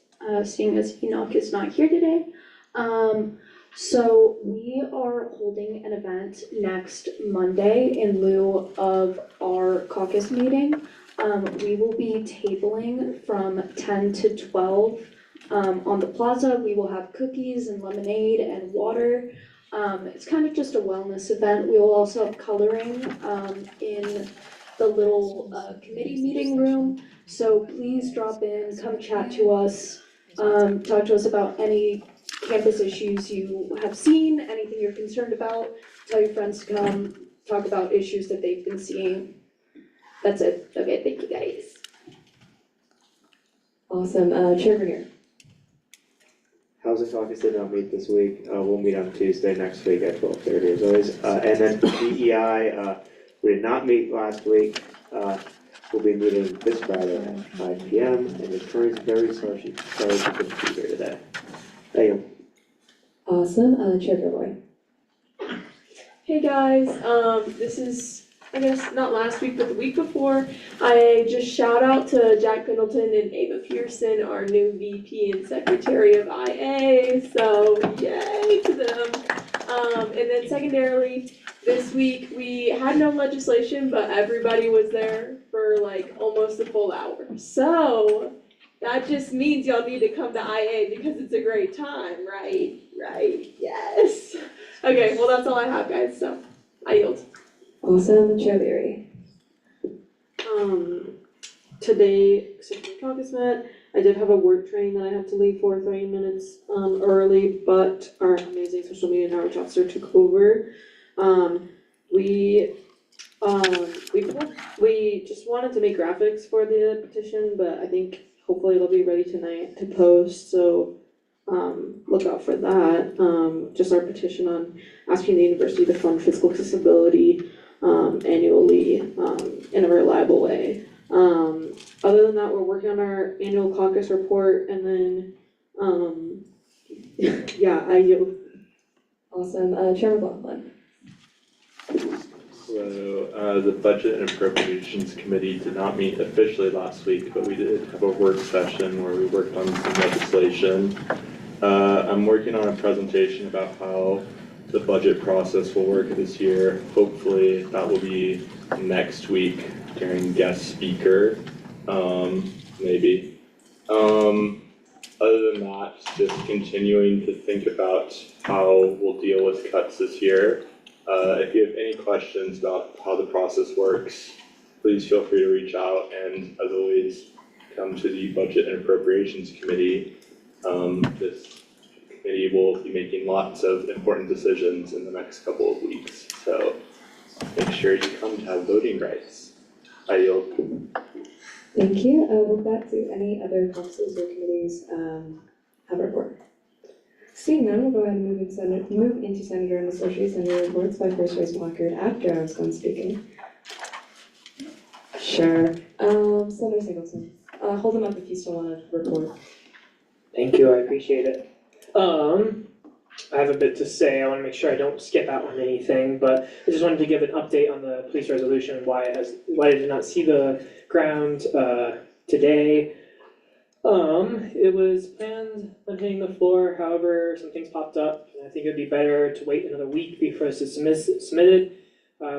seeing as Enoch is not here today. So we are holding an event next Monday in lieu of our caucus meeting. We will be tabling from 10 to 12 on the plaza. We will have cookies and lemonade and water. It's kind of just a wellness event. We will also have coloring in the little committee meeting room. So please drop in, come chat to us, talk to us about any campus issues you have seen, anything you're concerned about. Tell your friends to come, talk about issues that they've been seeing. That's it. Okay, thank you guys. Awesome. Chair Grenier. Housing Caucus did not meet this week. We'll meet on Tuesday next week at 12:30 as always. And then DEI, we did not meet last week. We'll be meeting this Friday at 5 p.m. And Victoria's very sorry she couldn't be here today. Thank you. Awesome. Chair Gilroy. Hey guys, this is, I guess, not last week, but the week before. I just shout out to Jack Pendleton and Ava Pearson, our new VP and Secretary of IA, so yay to them. And then secondarily, this week, we had no legislation, but everybody was there for like almost a full hour. So that just means y'all need to come to IA because it's a great time, right? Right, yes. Okay, well, that's all I have, guys, so I yield. Awesome. Chair Berry. Today, since the caucus met, I did have a work training that I had to leave for 30 minutes early, but our amazing social media and outreach officer took over. We just wanted to make graphics for the petition, but I think hopefully it'll be ready tonight to post, so look out for that. Just our petition on asking the university to fund physical accessibility annually in a reliable way. Other than that, we're working on our annual caucus report, and then yeah, I yield. Awesome. Chair McLaughlin. Hello, the Budget and Appropriations Committee did not meet officially last week, but we did have a work session where we worked on some legislation. I'm working on a presentation about how the budget process will work this year. Hopefully that will be next week during guest speaker, maybe. Other than that, just continuing to think about how we'll deal with cuts this year. If you have any questions about how the process works, please feel free to reach out, and as always, come to the Budget and Appropriations Committee. This committee will be making lots of important decisions in the next couple of weeks, so make sure you come to have voting rights. I yield. Thank you. With that, do any other councils or committees have a report? Seeing none, we'll go ahead and move into Senator and Associate Senator reports by first raised placard after I was done speaking. Sure. Senator Singleton, hold them up if you still want to report. Thank you, I appreciate it. I have a bit to say. I want to make sure I don't skip out on anything, but I just wanted to give an update on the police resolution and why I did not see the ground today. It was planned on hitting the floor, however, some things popped up, and I think it would be better to wait another week before it's submitted.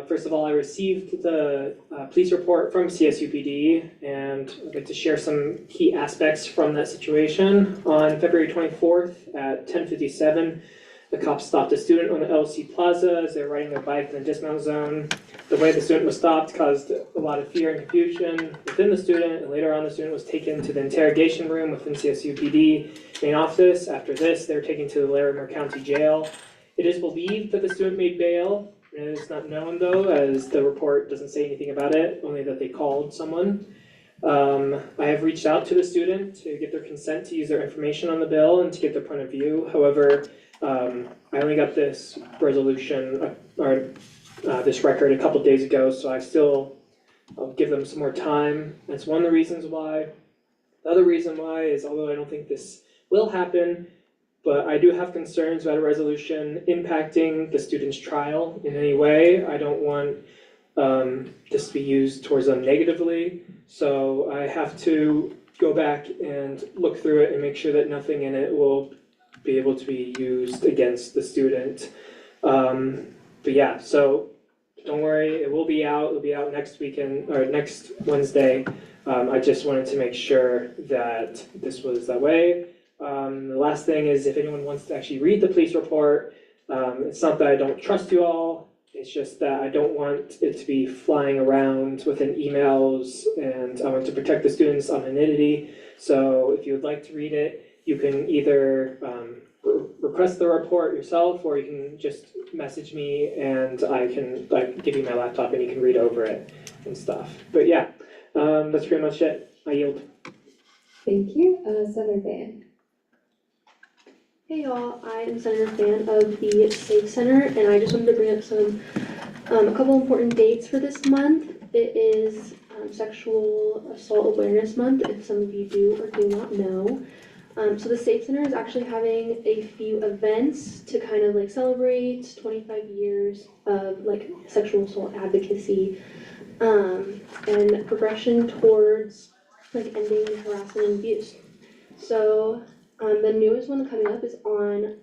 First of all, I received the police report from CSUPD, and I'd like to share some key aspects from that situation. On February 24th at 10:57, the cops stopped a student on the LC Plaza as they were riding their bike in the dismount zone. The way the student was stopped caused a lot of fear and confusion within the student, and later on the student was taken to the interrogation room within CSUPD main office. After this, they were taken to the Larimer County Jail. It is believed that the student made bail. It's not known though, as the report doesn't say anything about it, only that they called someone. I have reached out to the student to get their consent to use their information on the bill and to get their point of view. However, I only got this resolution, or this record a couple days ago, so I'll give them some more time. That's one of the reasons why. The other reason why is, although I don't think this will happen, but I do have concerns about a resolution impacting the student's trial in any way. I don't want this to be used towards them negatively, so I have to go back and look through it and make sure that nothing in it will be able to be used against the student. But yeah, so don't worry, it will be out. It'll be out next weekend or next Wednesday. I just wanted to make sure that this was that way. The last thing is, if anyone wants to actually read the police report, it's not that I don't trust you all, it's just that I don't want it to be flying around within emails, and I want to protect the students' anonymity. So if you would like to read it, you can either request the report yourself, or you can just message me and I can give you my laptop and you can read over it and stuff. But yeah, that's pretty much it. I yield. Thank you. Senator Van. Hey y'all, I am Senator Fan of the Safe Center, and I just wanted to bring up a couple important dates for this month. It is Sexual Assault Awareness Month, if some of you do or do not know. So the Safe Center is actually having a few events to kind of celebrate 25 years of sexual assault advocacy, and progression towards ending harassment and abuse. So the newest one coming up is on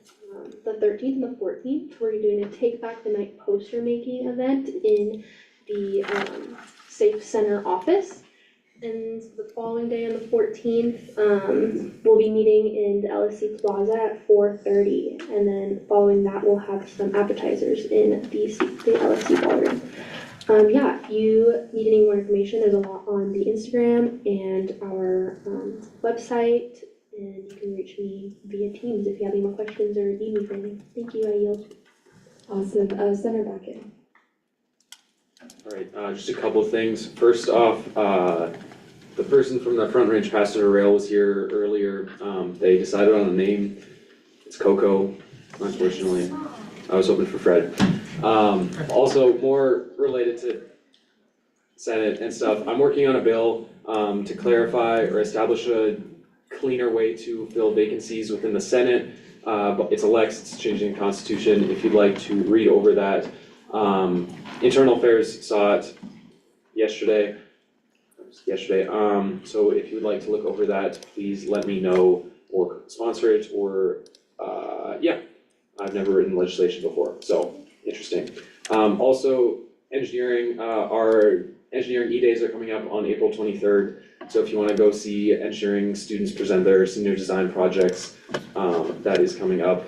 the 13th and the 14th. We're doing a Take Back the Night poster making event in the Safe Center office. And the following day on the 14th, we'll be meeting in the LSC Plaza at 4:30. And then following that, we'll have some appetizers in the LSC ballroom. Yeah, if you need any more information, there's a lot on the Instagram and our website. And you can reach me via Teams if you have any more questions or need me for anything. Thank you, I yield. Awesome. Senator Brackett. All right, just a couple of things. First off, the person from the Front Range Passenger Rail was here earlier. They decided on a name. It's Coco, unfortunately. I was hoping for Fred. Also, more related to Senate and stuff, I'm working on a bill to clarify or establish a cleaner way to fill vacancies within the Senate. But it's a Lex, it's changing the Constitution. If you'd like to read over that, Internal Affairs saw it yesterday. So if you would like to look over that, please let me know or sponsor it or, yeah. I've never written legislation before, so interesting. Also, engineering, our engineering E-days are coming up on April 23rd. So if you wanna go see engineering students present their senior design projects, that is coming up.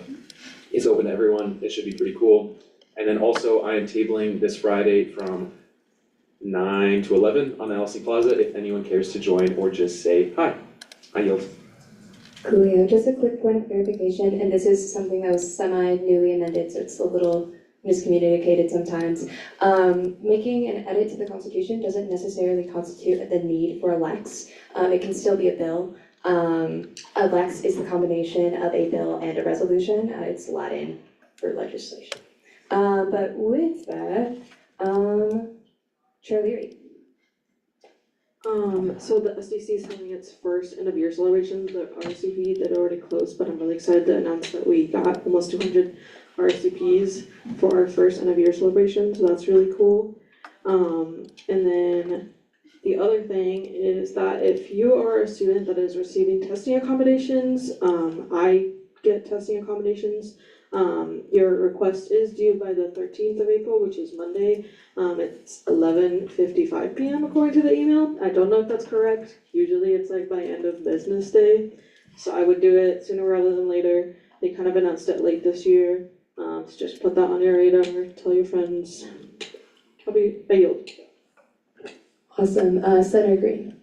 It's open to everyone, it should be pretty cool. And then also, I am tabling this Friday from 9 to 11 on LC Plaza, if anyone cares to join or just say hi. I yield. Coolio, just a quick point of clarification, and this is something that was semi-newly amended, so it's a little miscommunicated sometimes. Making an edit to the Constitution doesn't necessarily constitute the need for a lex. It can still be a bill. A lex is the combination of a bill and a resolution. It's Latin for legislation. But with that, Chair Leary. So the SDC is having its first end of year celebration. The RSVP that already closed, but I'm really excited to announce that we got almost 200 RSVPs for our first end of year celebration, so that's really cool. And then the other thing is that if you are a student that is receiving testing accommodations, I get testing accommodations. Your request is due by the 13th of April, which is Monday. It's 11:55 p.m. according to the email. I don't know if that's correct. Usually it's like by end of business day. So I would do it sooner rather than later. They kind of announced it late this year. So just put that on your radar, tell your friends. I yield. Awesome, Senator Green.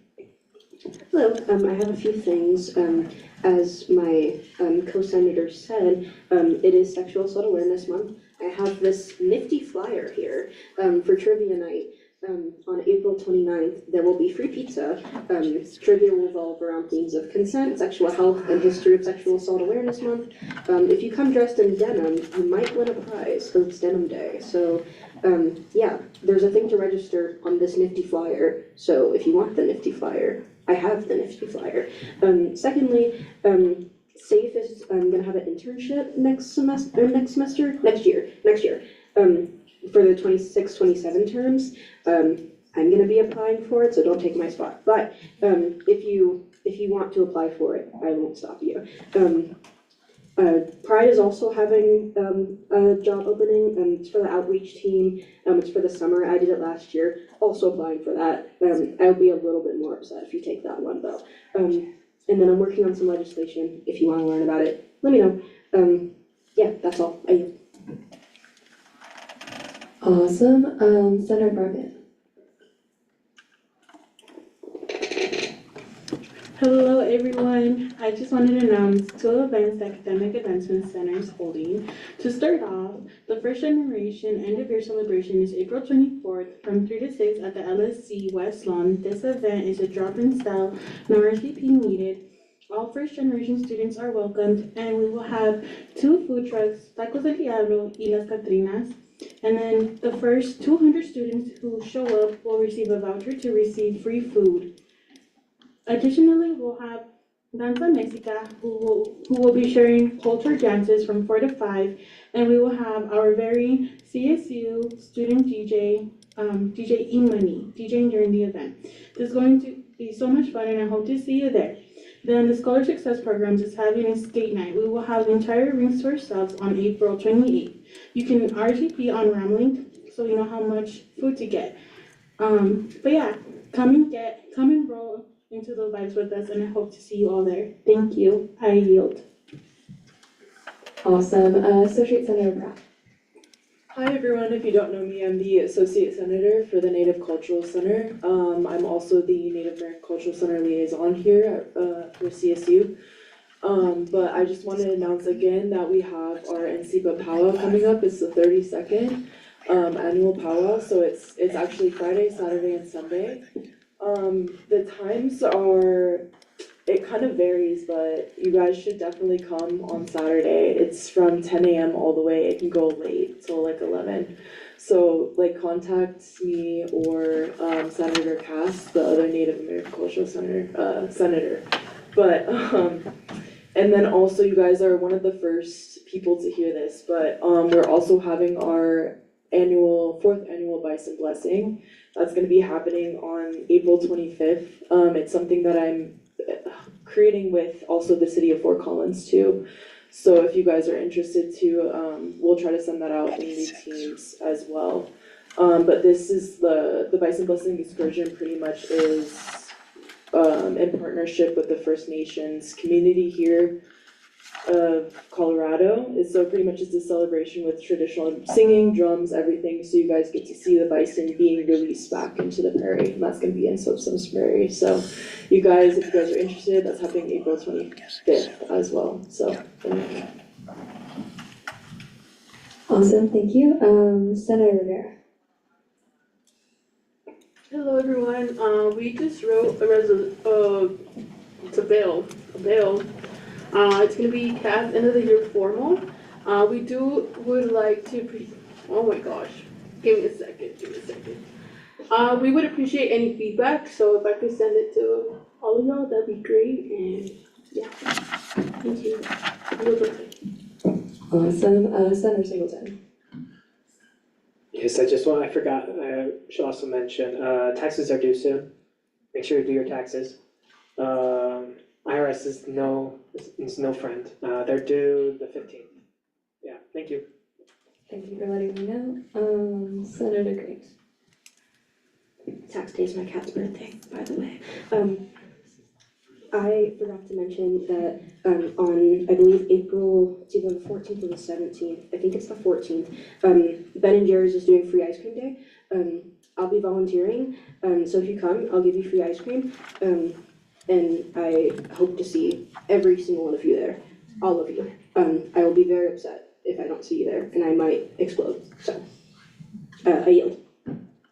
Hello, I have a few things. As my co-senator said, it is Sexual Assault Awareness Month. I have this nifty flyer here for trivia night. On April 29th, there will be free pizza. Trivia will revolve around themes of consent, sexual health, and history of Sexual Assault Awareness Month. If you come dressed in denim, you might win a prize, because it's Denim Day. So, yeah, there's a thing to register on this nifty flyer. So if you want the nifty flyer, I have the nifty flyer. Secondly, SAFE is gonna have an internship next year. For the 26-27 terms. I'm gonna be applying for it, so don't take my spot. But if you want to apply for it, I won't stop you. Pride is also having a job opening. It's for the outreach team. It's for the summer. I did it last year. Also applying for that. I'll be a little bit more upset if you take that one though. And then I'm working on some legislation. If you want to learn about it, let me know. Yeah, that's all. I yield. Awesome, Senator Bartlett. Hello everyone, I just wanted to announce 2 events the Academic Advancement Center is holding. To start off, the first generation end of year celebration is April 24th from 3 to 6 at the LSC West Lawn. This event is a drop-in style, no RSVP needed. All first generation students are welcomed, and we will have 2 food trucks, Tacos del Diablo y Las Catrinas. And then the first 200 students who show up will receive a voucher to receive free food. Additionally, we'll have Danza Mexica, who will be sharing culture dances from 4 to 5, and we will have our very CSU student DJ, DJ Imani, DJing during the event. This is going to be so much fun, and I hope to see you there. Then the Scholar Success Programs is having a skate night. We will have the entire rings to ourselves on April 28th. You can RSVP on Ramlink so you know how much food to get. But yeah, come and roll into the vibes with us, and I hope to see you all there. Thank you. I yield. Awesome, Associate Senator Brown. Hi everyone, if you don't know me, I'm the Associate Senator for the Native Cultural Center. I'm also the Native American Cultural Center Liaison here for CSU. But I just wanted to announce again that we have our NCPA powwow coming up. It's the 32nd annual powwow, so it's actually Friday, Saturday, and Sunday. The times are, it kind of varies, but you guys should definitely come on Saturday. It's from 10 a.m. all the way. It can go late till like 11. So like contact me or Senator Cass, the other Native American Cultural Center senator. But and then also you guys are one of the first people to hear this, but we're also having our fourth annual Bison Blessing. That's gonna be happening on April 25th. It's something that I'm creating with also the city of Fort Collins too. So if you guys are interested to, we'll try to send that out in the teams as well. But this is the Bison Blessing excursion pretty much is in partnership with the First Nations community here of Colorado. So pretty much it's a celebration with traditional singing, drums, everything. So you guys get to see the bison being released back into the prairie, and that's gonna be in Soapstone's Prairie. So you guys, if you guys are interested, that's happening April 25th as well. So Awesome, thank you. Senator Rivera. Hello, everyone. We just wrote it's a bill. It's gonna be cast end of the year formal. We would like to oh my gosh, give me a second. We would appreciate any feedback, so if I could send it to all of y'all, that'd be great, and yeah, thank you. Awesome, Senator Singleton. Yes, I should also mention, taxes are due soon. Make sure you do your taxes. IRS is no friend. They're due the 15th. Yeah, thank you. Thank you for letting me know. Senator Green. Tax day is my cat's birthday, by the way. I forgot to mention that on, I believe, it's either the 14th or the 17th, I think it's the 14th, Ben and Jerry's is doing free ice cream day. I'll be volunteering, so if you come, I'll give you free ice cream. And I hope to see every single one of you there, all of you. I will be very upset if I don't see you there, and I might explode, so, I yield.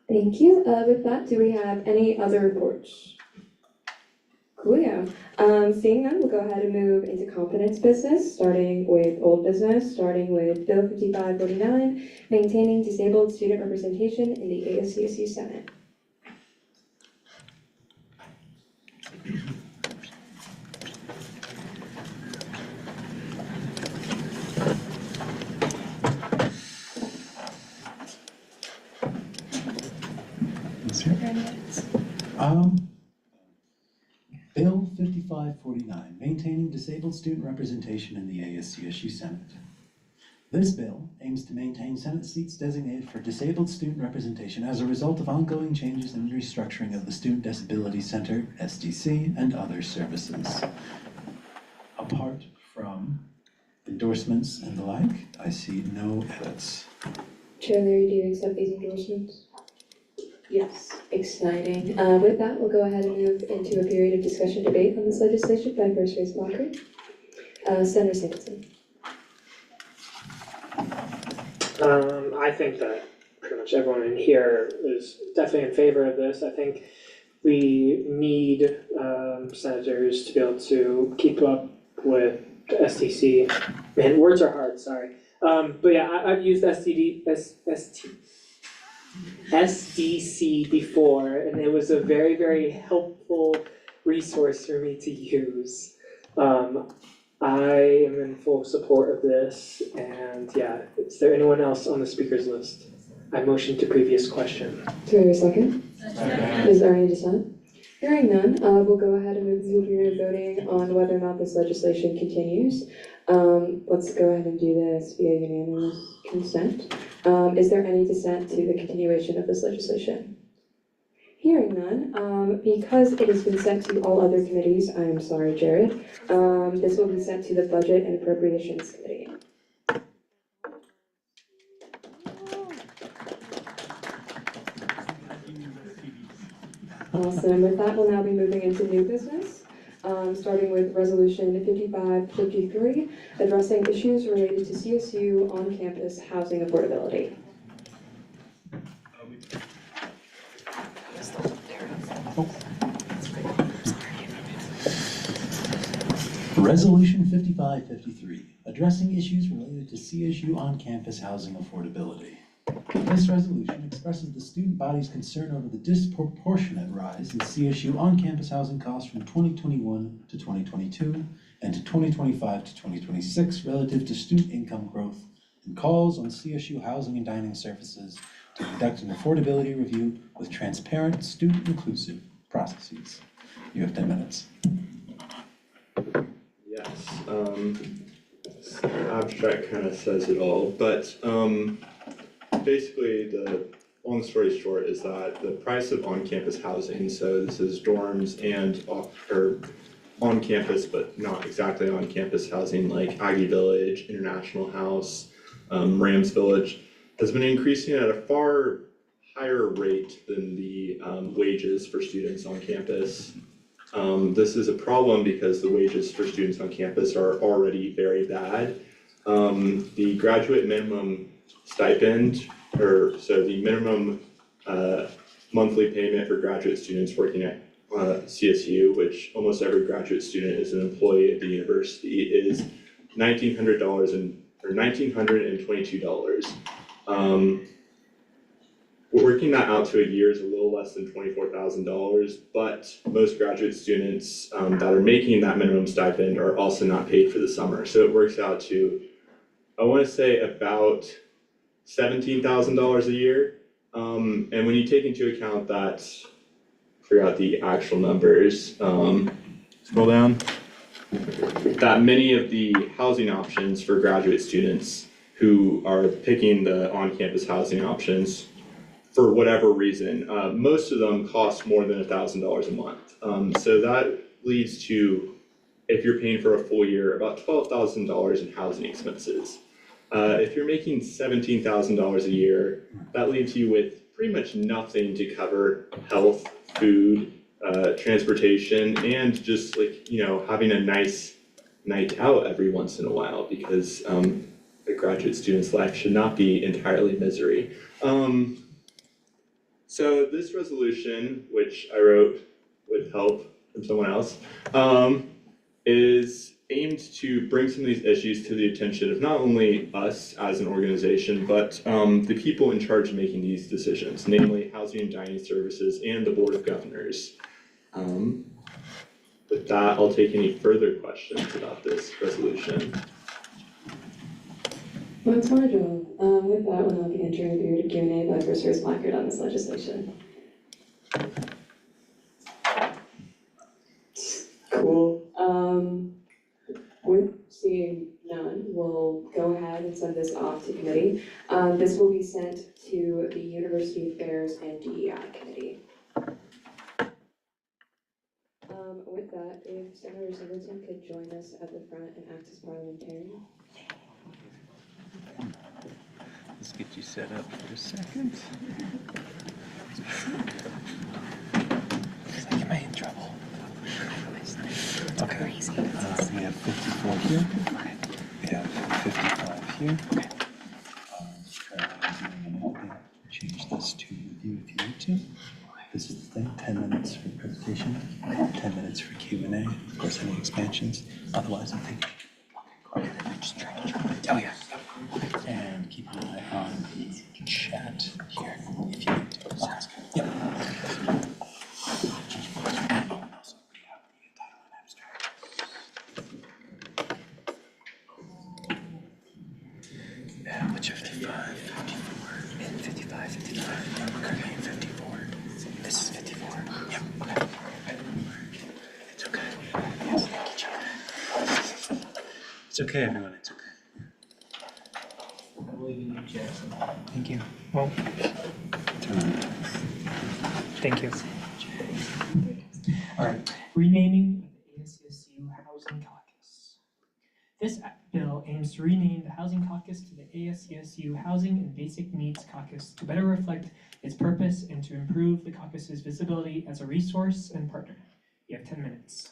Thank you. With that, do we have any other reports? Coolio. Seeing none, we'll go ahead and move into competence business, starting with old business, starting with Bill 5549, maintaining disabled student representation in the ASCSU Senate. Bill 5549, maintaining disabled student representation in the ASCSU Senate. This bill aims to maintain Senate seats designated for disabled student representation as a result of ongoing changes and restructuring of the Student Disability Center, SDC, and other services. Apart from endorsements and the like, I see no edits. Chair Leary, do you accept these endorsements? Yes. Exciting. With that, we'll go ahead and move into a period of discussion debate on this legislation by First Vice Walker. Senator Singleton. I think that pretty much everyone in here is definitely in favor of this. I think we need senators to be able to keep up with the SDC. Man, words are hard, sorry. But yeah, I've used SDC before, and it was a very, very helpful resource for me to use. I am in full support of this, and yeah, is there anyone else on the speakers list? I motion to previous question. Do we have a second? Is there any dissent? Hearing none, we'll go ahead and move to a period of voting on whether or not this legislation continues. Let's go ahead and do this via unanimous consent. Is there any dissent to the continuation of this legislation? Hearing none, because it has been sent to all other committees, I am sorry, Jared, this will be sent to the Budget and Appropriations Committee. Awesome, with that, we'll now be moving into new business, starting with Resolution 5553, addressing issues related to CSU on-campus housing affordability. Resolution 5553, addressing issues related to CSU on-campus housing affordability. This resolution expresses the student body's concern over the disproportionate rise in CSU on-campus housing costs from 2021 to 2022 and to 2025 to 2026 relative to student income growth and calls on CSU housing and dining services to conduct an affordability review with transparent, student-inclusive processes. You have 10 minutes. Yes, abstract kind of says it all, but basically the long story short is that the price of on-campus housing, so this is dorms and on campus but not exactly on campus housing like Aggie Village, International House, Rams Village, has been increasing at a far higher rate than the wages for students on campus. This is a problem because the wages for students on campus are already very bad. The graduate minimum stipend, so the minimum monthly payment for graduate students working at CSU, which almost every graduate student is an employee at the university, is $1,922. Working that out to a year is a little less than $24,000, but most graduate students that are making that minimum stipend are also not paid for the summer. So it works out to, I want to say, about $17,000 a year. And when you take into account that, I forgot the actual numbers, scroll down, that many of the housing options for graduate students who are picking the on-campus housing options for whatever reason, most of them cost more than $1,000 a month. So that leads to, if you're paying for a full year, about $12,000 in housing expenses. If you're making $17,000 a year, that leaves you with pretty much nothing to cover health, food, transportation, and just having a nice night out every once in a while, because a graduate student's life should not be entirely misery. So this resolution, which I wrote with help from someone else, is aimed to bring some of these issues to the attention of not only us as an organization, but the people in charge of making these decisions, namely Housing and Dining Services and the Board of Governors. With that, I'll take any further questions about this resolution. Once more, Joel. With that, we'll now be entering a period of Q&A by first raised placard on this legislation. Cool. With seeing none, we'll go ahead and send this off to committee. This will be sent to the University Affairs and DEI committee. With that, if Senator Singleton could join us at the front and act as parliamentarian. Let's get you set up for a second. Looks like you may in trouble. Okay. We have 54 here. We have 55 here. Change this to review if you need to. This is the thing, 10 minutes for presentation, 10 minutes for Q&A, of course any expansions, otherwise I think. Okay, just try to jump it. Oh yeah. And keep an eye on the chat here if you need to. Sounds good. Yep. Yeah, which 55, 54, and 55, 55. We're currently in 54. This is 54. Yep, okay. It's okay. Yes, thank you, John. It's okay, everyone, it's okay. Thank you. Well, thank you. All right, renaming the ASCSU Housing Caucus. This bill aims to rename the Housing Caucus to the ASCSU Housing and Basic Needs Caucus to better reflect its purpose and to improve the caucus's visibility as a resource and partner. You have 10 minutes.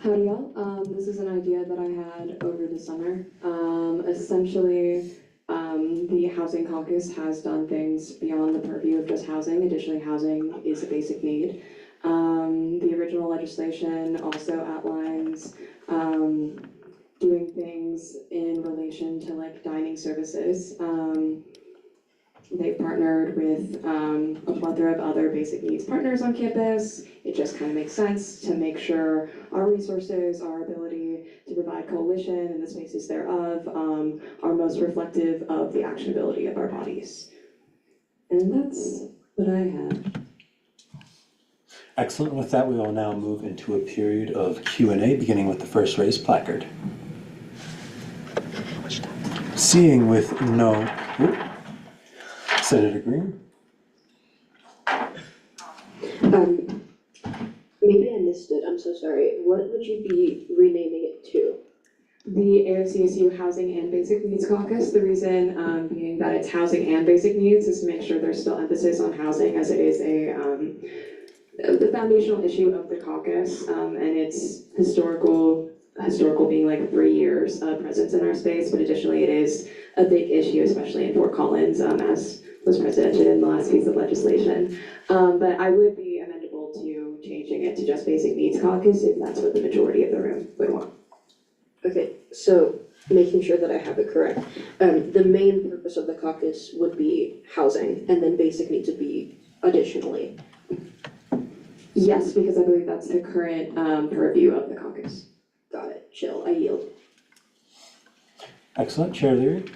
Howdy y'all, this is an idea that I had over the summer. Essentially, the Housing Caucus has done things beyond the purview of just housing. Additionally, housing is a basic need. The original legislation also outlines doing things in relation to like dining services. They've partnered with a plethora of other basic needs partners on campus. It just kind of makes sense to make sure our resources, our ability to provide coalition and the spaces thereof are most reflective of the actionability of our bodies. And that's what I have. Excellent. With that, we will now move into a period of Q&A, beginning with the first raised placard. Seeing with no... Senator Green? Maybe I missed it, I'm so sorry. What would you be renaming it to? The ASCSU Housing and Basic Needs Caucus. The reason being that it's housing and basic needs is to make sure there's still emphasis on housing, as it is the foundational issue of the caucus, and it's historical being like 3 years presence in our space, but additionally it is a big issue, especially in Fort Collins, as was presented in the last piece of legislation. But I would be amendable to changing it to just Basic Needs Caucus if that's what the majority of the room would want. Okay, so making sure that I have it correct. The main purpose of the caucus would be housing, and then basic needs would be additionally. Yes, because I believe that's the current purview of the caucus. Got it, chill, I yield. Excellent. Chair Leary?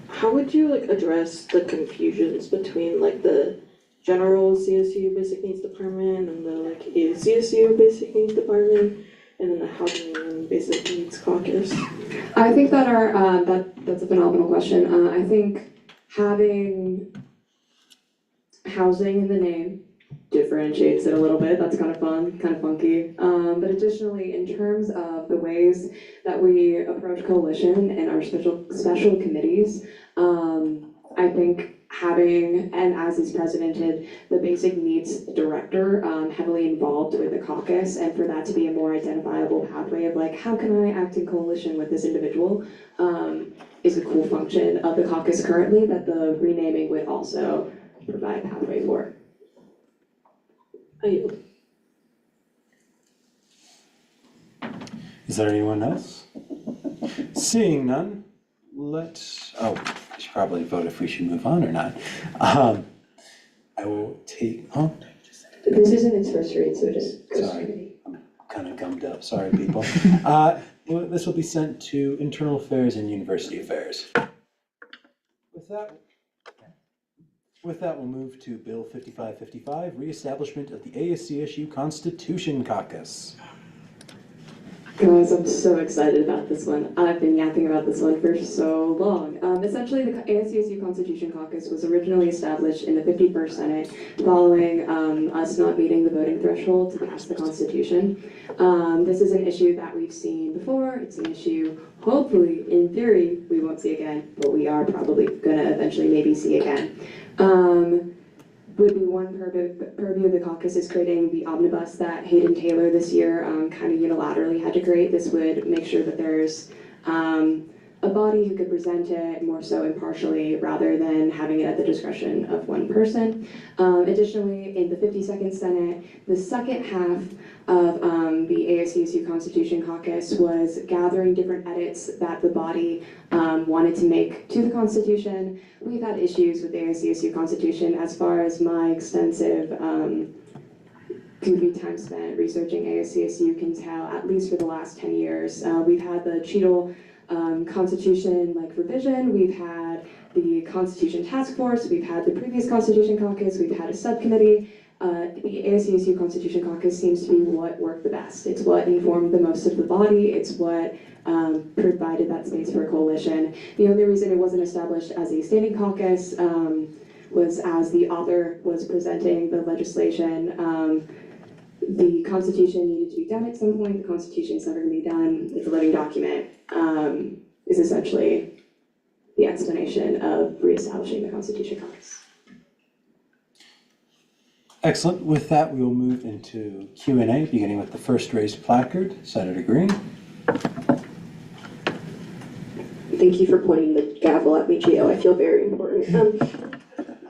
How would you address the confusions between the general CSU Basic Needs Department and the CSU Basic Needs Department and then the Housing and Basic Needs Caucus? I think that that's a phenomenal question. I think having housing in the name differentiates it a little bit. That's kind of fun, kind of funky. But additionally, in terms of the ways that we approach coalition and our special committees, I think having, and as is presidented, the Basic Needs Director heavily involved with the caucus, and for that to be a more identifiable pathway of how can I act in coalition with this individual is a cool function of the caucus currently that the renaming would also provide a pathway for. I yield. Is there anyone else? Seeing none, we should probably vote if we should move on or not. I will take, This isn't its first read, so just. Sorry, I'm kind of gummed up, sorry people. This will be sent to Internal Affairs and University Affairs. With that, we'll move to Bill 5555, Reestablishment of the ASCSU Constitution Caucus. Guys, I'm so excited about this one. I've been yapping about this one for so long. Essentially, the ASCSU Constitution Caucus was originally established in the 51st Senate following us not meeting the voting threshold to pass the Constitution. This is an issue that we've seen before. It's an issue, hopefully, in theory, we won't see again, but we are probably gonna eventually maybe see again. Would be one purview of the caucus is creating the omnibus that Hayden Taylor this year kind of unilaterally had to create. This would make sure that there's a body who could present it more so impartially rather than having it at the discretion of one person. Additionally, in the 52nd Senate, the second half of the ASCSU Constitution Caucus was gathering different edits that the body wanted to make to the Constitution. We've had issues with the ASCSU Constitution as far as my extensive goofy time spent researching ASCSU can tell, at least for the last 10 years. We've had the Cheadle Constitution revision, we've had the Constitution Task Force, we've had the previous Constitution Caucus, we've had a subcommittee. The ASCSU Constitution Caucus seems to be what worked the best. It's what informed the most of the body, it's what provided that space for a coalition. The only reason it wasn't established as a standing caucus was as the author was presenting the legislation. The Constitution needed to be done at some point. The Constitution's never going to be done. It's a living document, is essentially the explanation of reestablishing the Constitution Caucus. Excellent. With that, we will move into Q&A, beginning with the first raised placard. Senator Green. Thank you for pointing the gavel at me, Gio. I feel very important.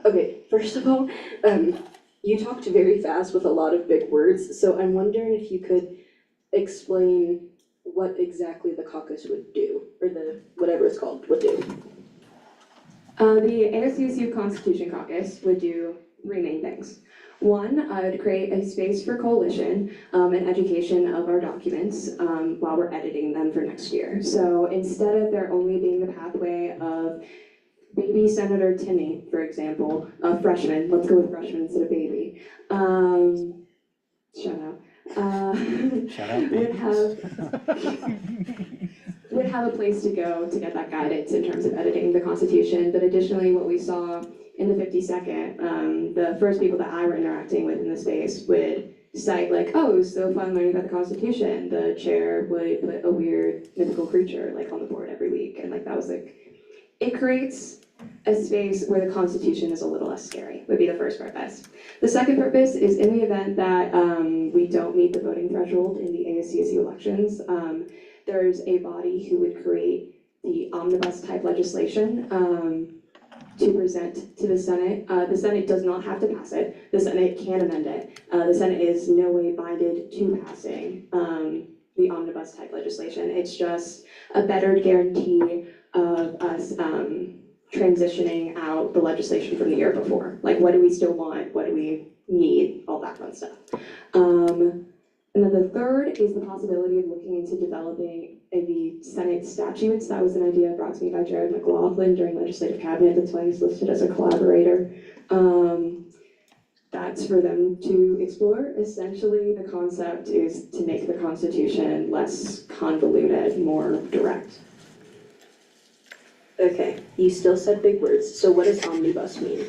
Okay, first of all, you talked very fast with a lot of big words, so I'm wondering if you could explain what exactly the caucus would do, or the whatever it's called would do. The ASCSU Constitution Caucus would do three main things. One, I would create a space for coalition and education of our documents while we're editing them for next year. So instead of there only being the pathway of baby Senator Timmy, for example, freshman, let's go with freshman instead of baby. Shout out. Shout out, would have a place to go to get that guidance in terms of editing the Constitution. But additionally, what we saw in the 52nd, the first people that I were interacting with in the space would cite like, oh, it was so fun learning about the Constitution. The chair would put a weird mythical creature like on the board every week. And like that was like, it creates a space where the Constitution is a little less scary, would be the first purpose. The second purpose is in the event that we don't meet the voting threshold in the ASCSU elections, there's a body who would create the omnibus type legislation to present to the Senate. The Senate does not have to pass it. The Senate can amend it. The Senate is no way binded to passing the omnibus type legislation. It's just a better guarantee of us transitioning out the legislation from the year before. Like, what do we still want? What do we need? All that fun stuff. And then the third is the possibility of looking into developing the Senate statutes. That was an idea brought to me by Jared McLaughlin during legislative cabinet. That's why he's listed as a collaborator. That's for them to explore. Essentially, the concept is to make the Constitution less convoluted, more direct. Okay, you still said big words, so what does omnibus mean?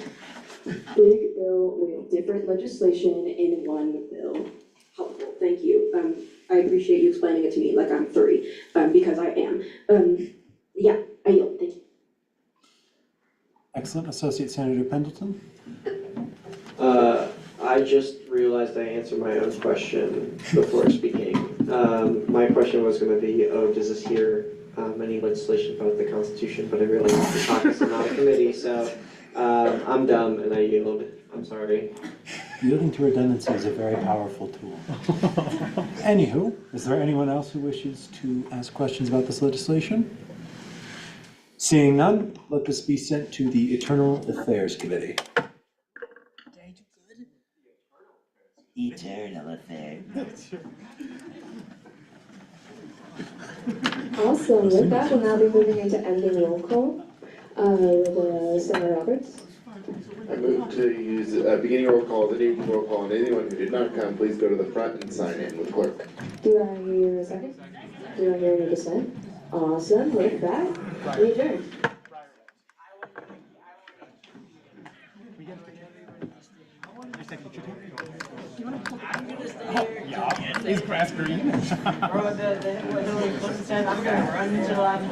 Big bill with different legislation in one bill. Helpful, thank you. I appreciate you explaining it to me like I'm 3, because I am. Yeah, I yield, thank you. Excellent. Associate Senator Pendleton? I just realized I answered my own question before speaking. My question was gonna be, does this hear any legislation about the Constitution, but I realized the caucus is not a committee, so I'm dumb and I yield. I'm sorry. Yielding to redundancy is a very powerful tool. Anywho, is there anyone else who wishes to ask questions about this legislation? Seeing none, let this be sent to the Eternal Affairs Committee. Eternal Affairs. Awesome, with that, we'll now be moving into ending roll call with Senator Roberts. I move to use a beginning roll call, the ending roll call, and anyone who did not come, please go to the front and sign in with clerk. Do I hear a second? Do I hear any dissent? Awesome, with that, we adjourn. Yeah, is grass green? Bro, the closest I'm gonna run to the last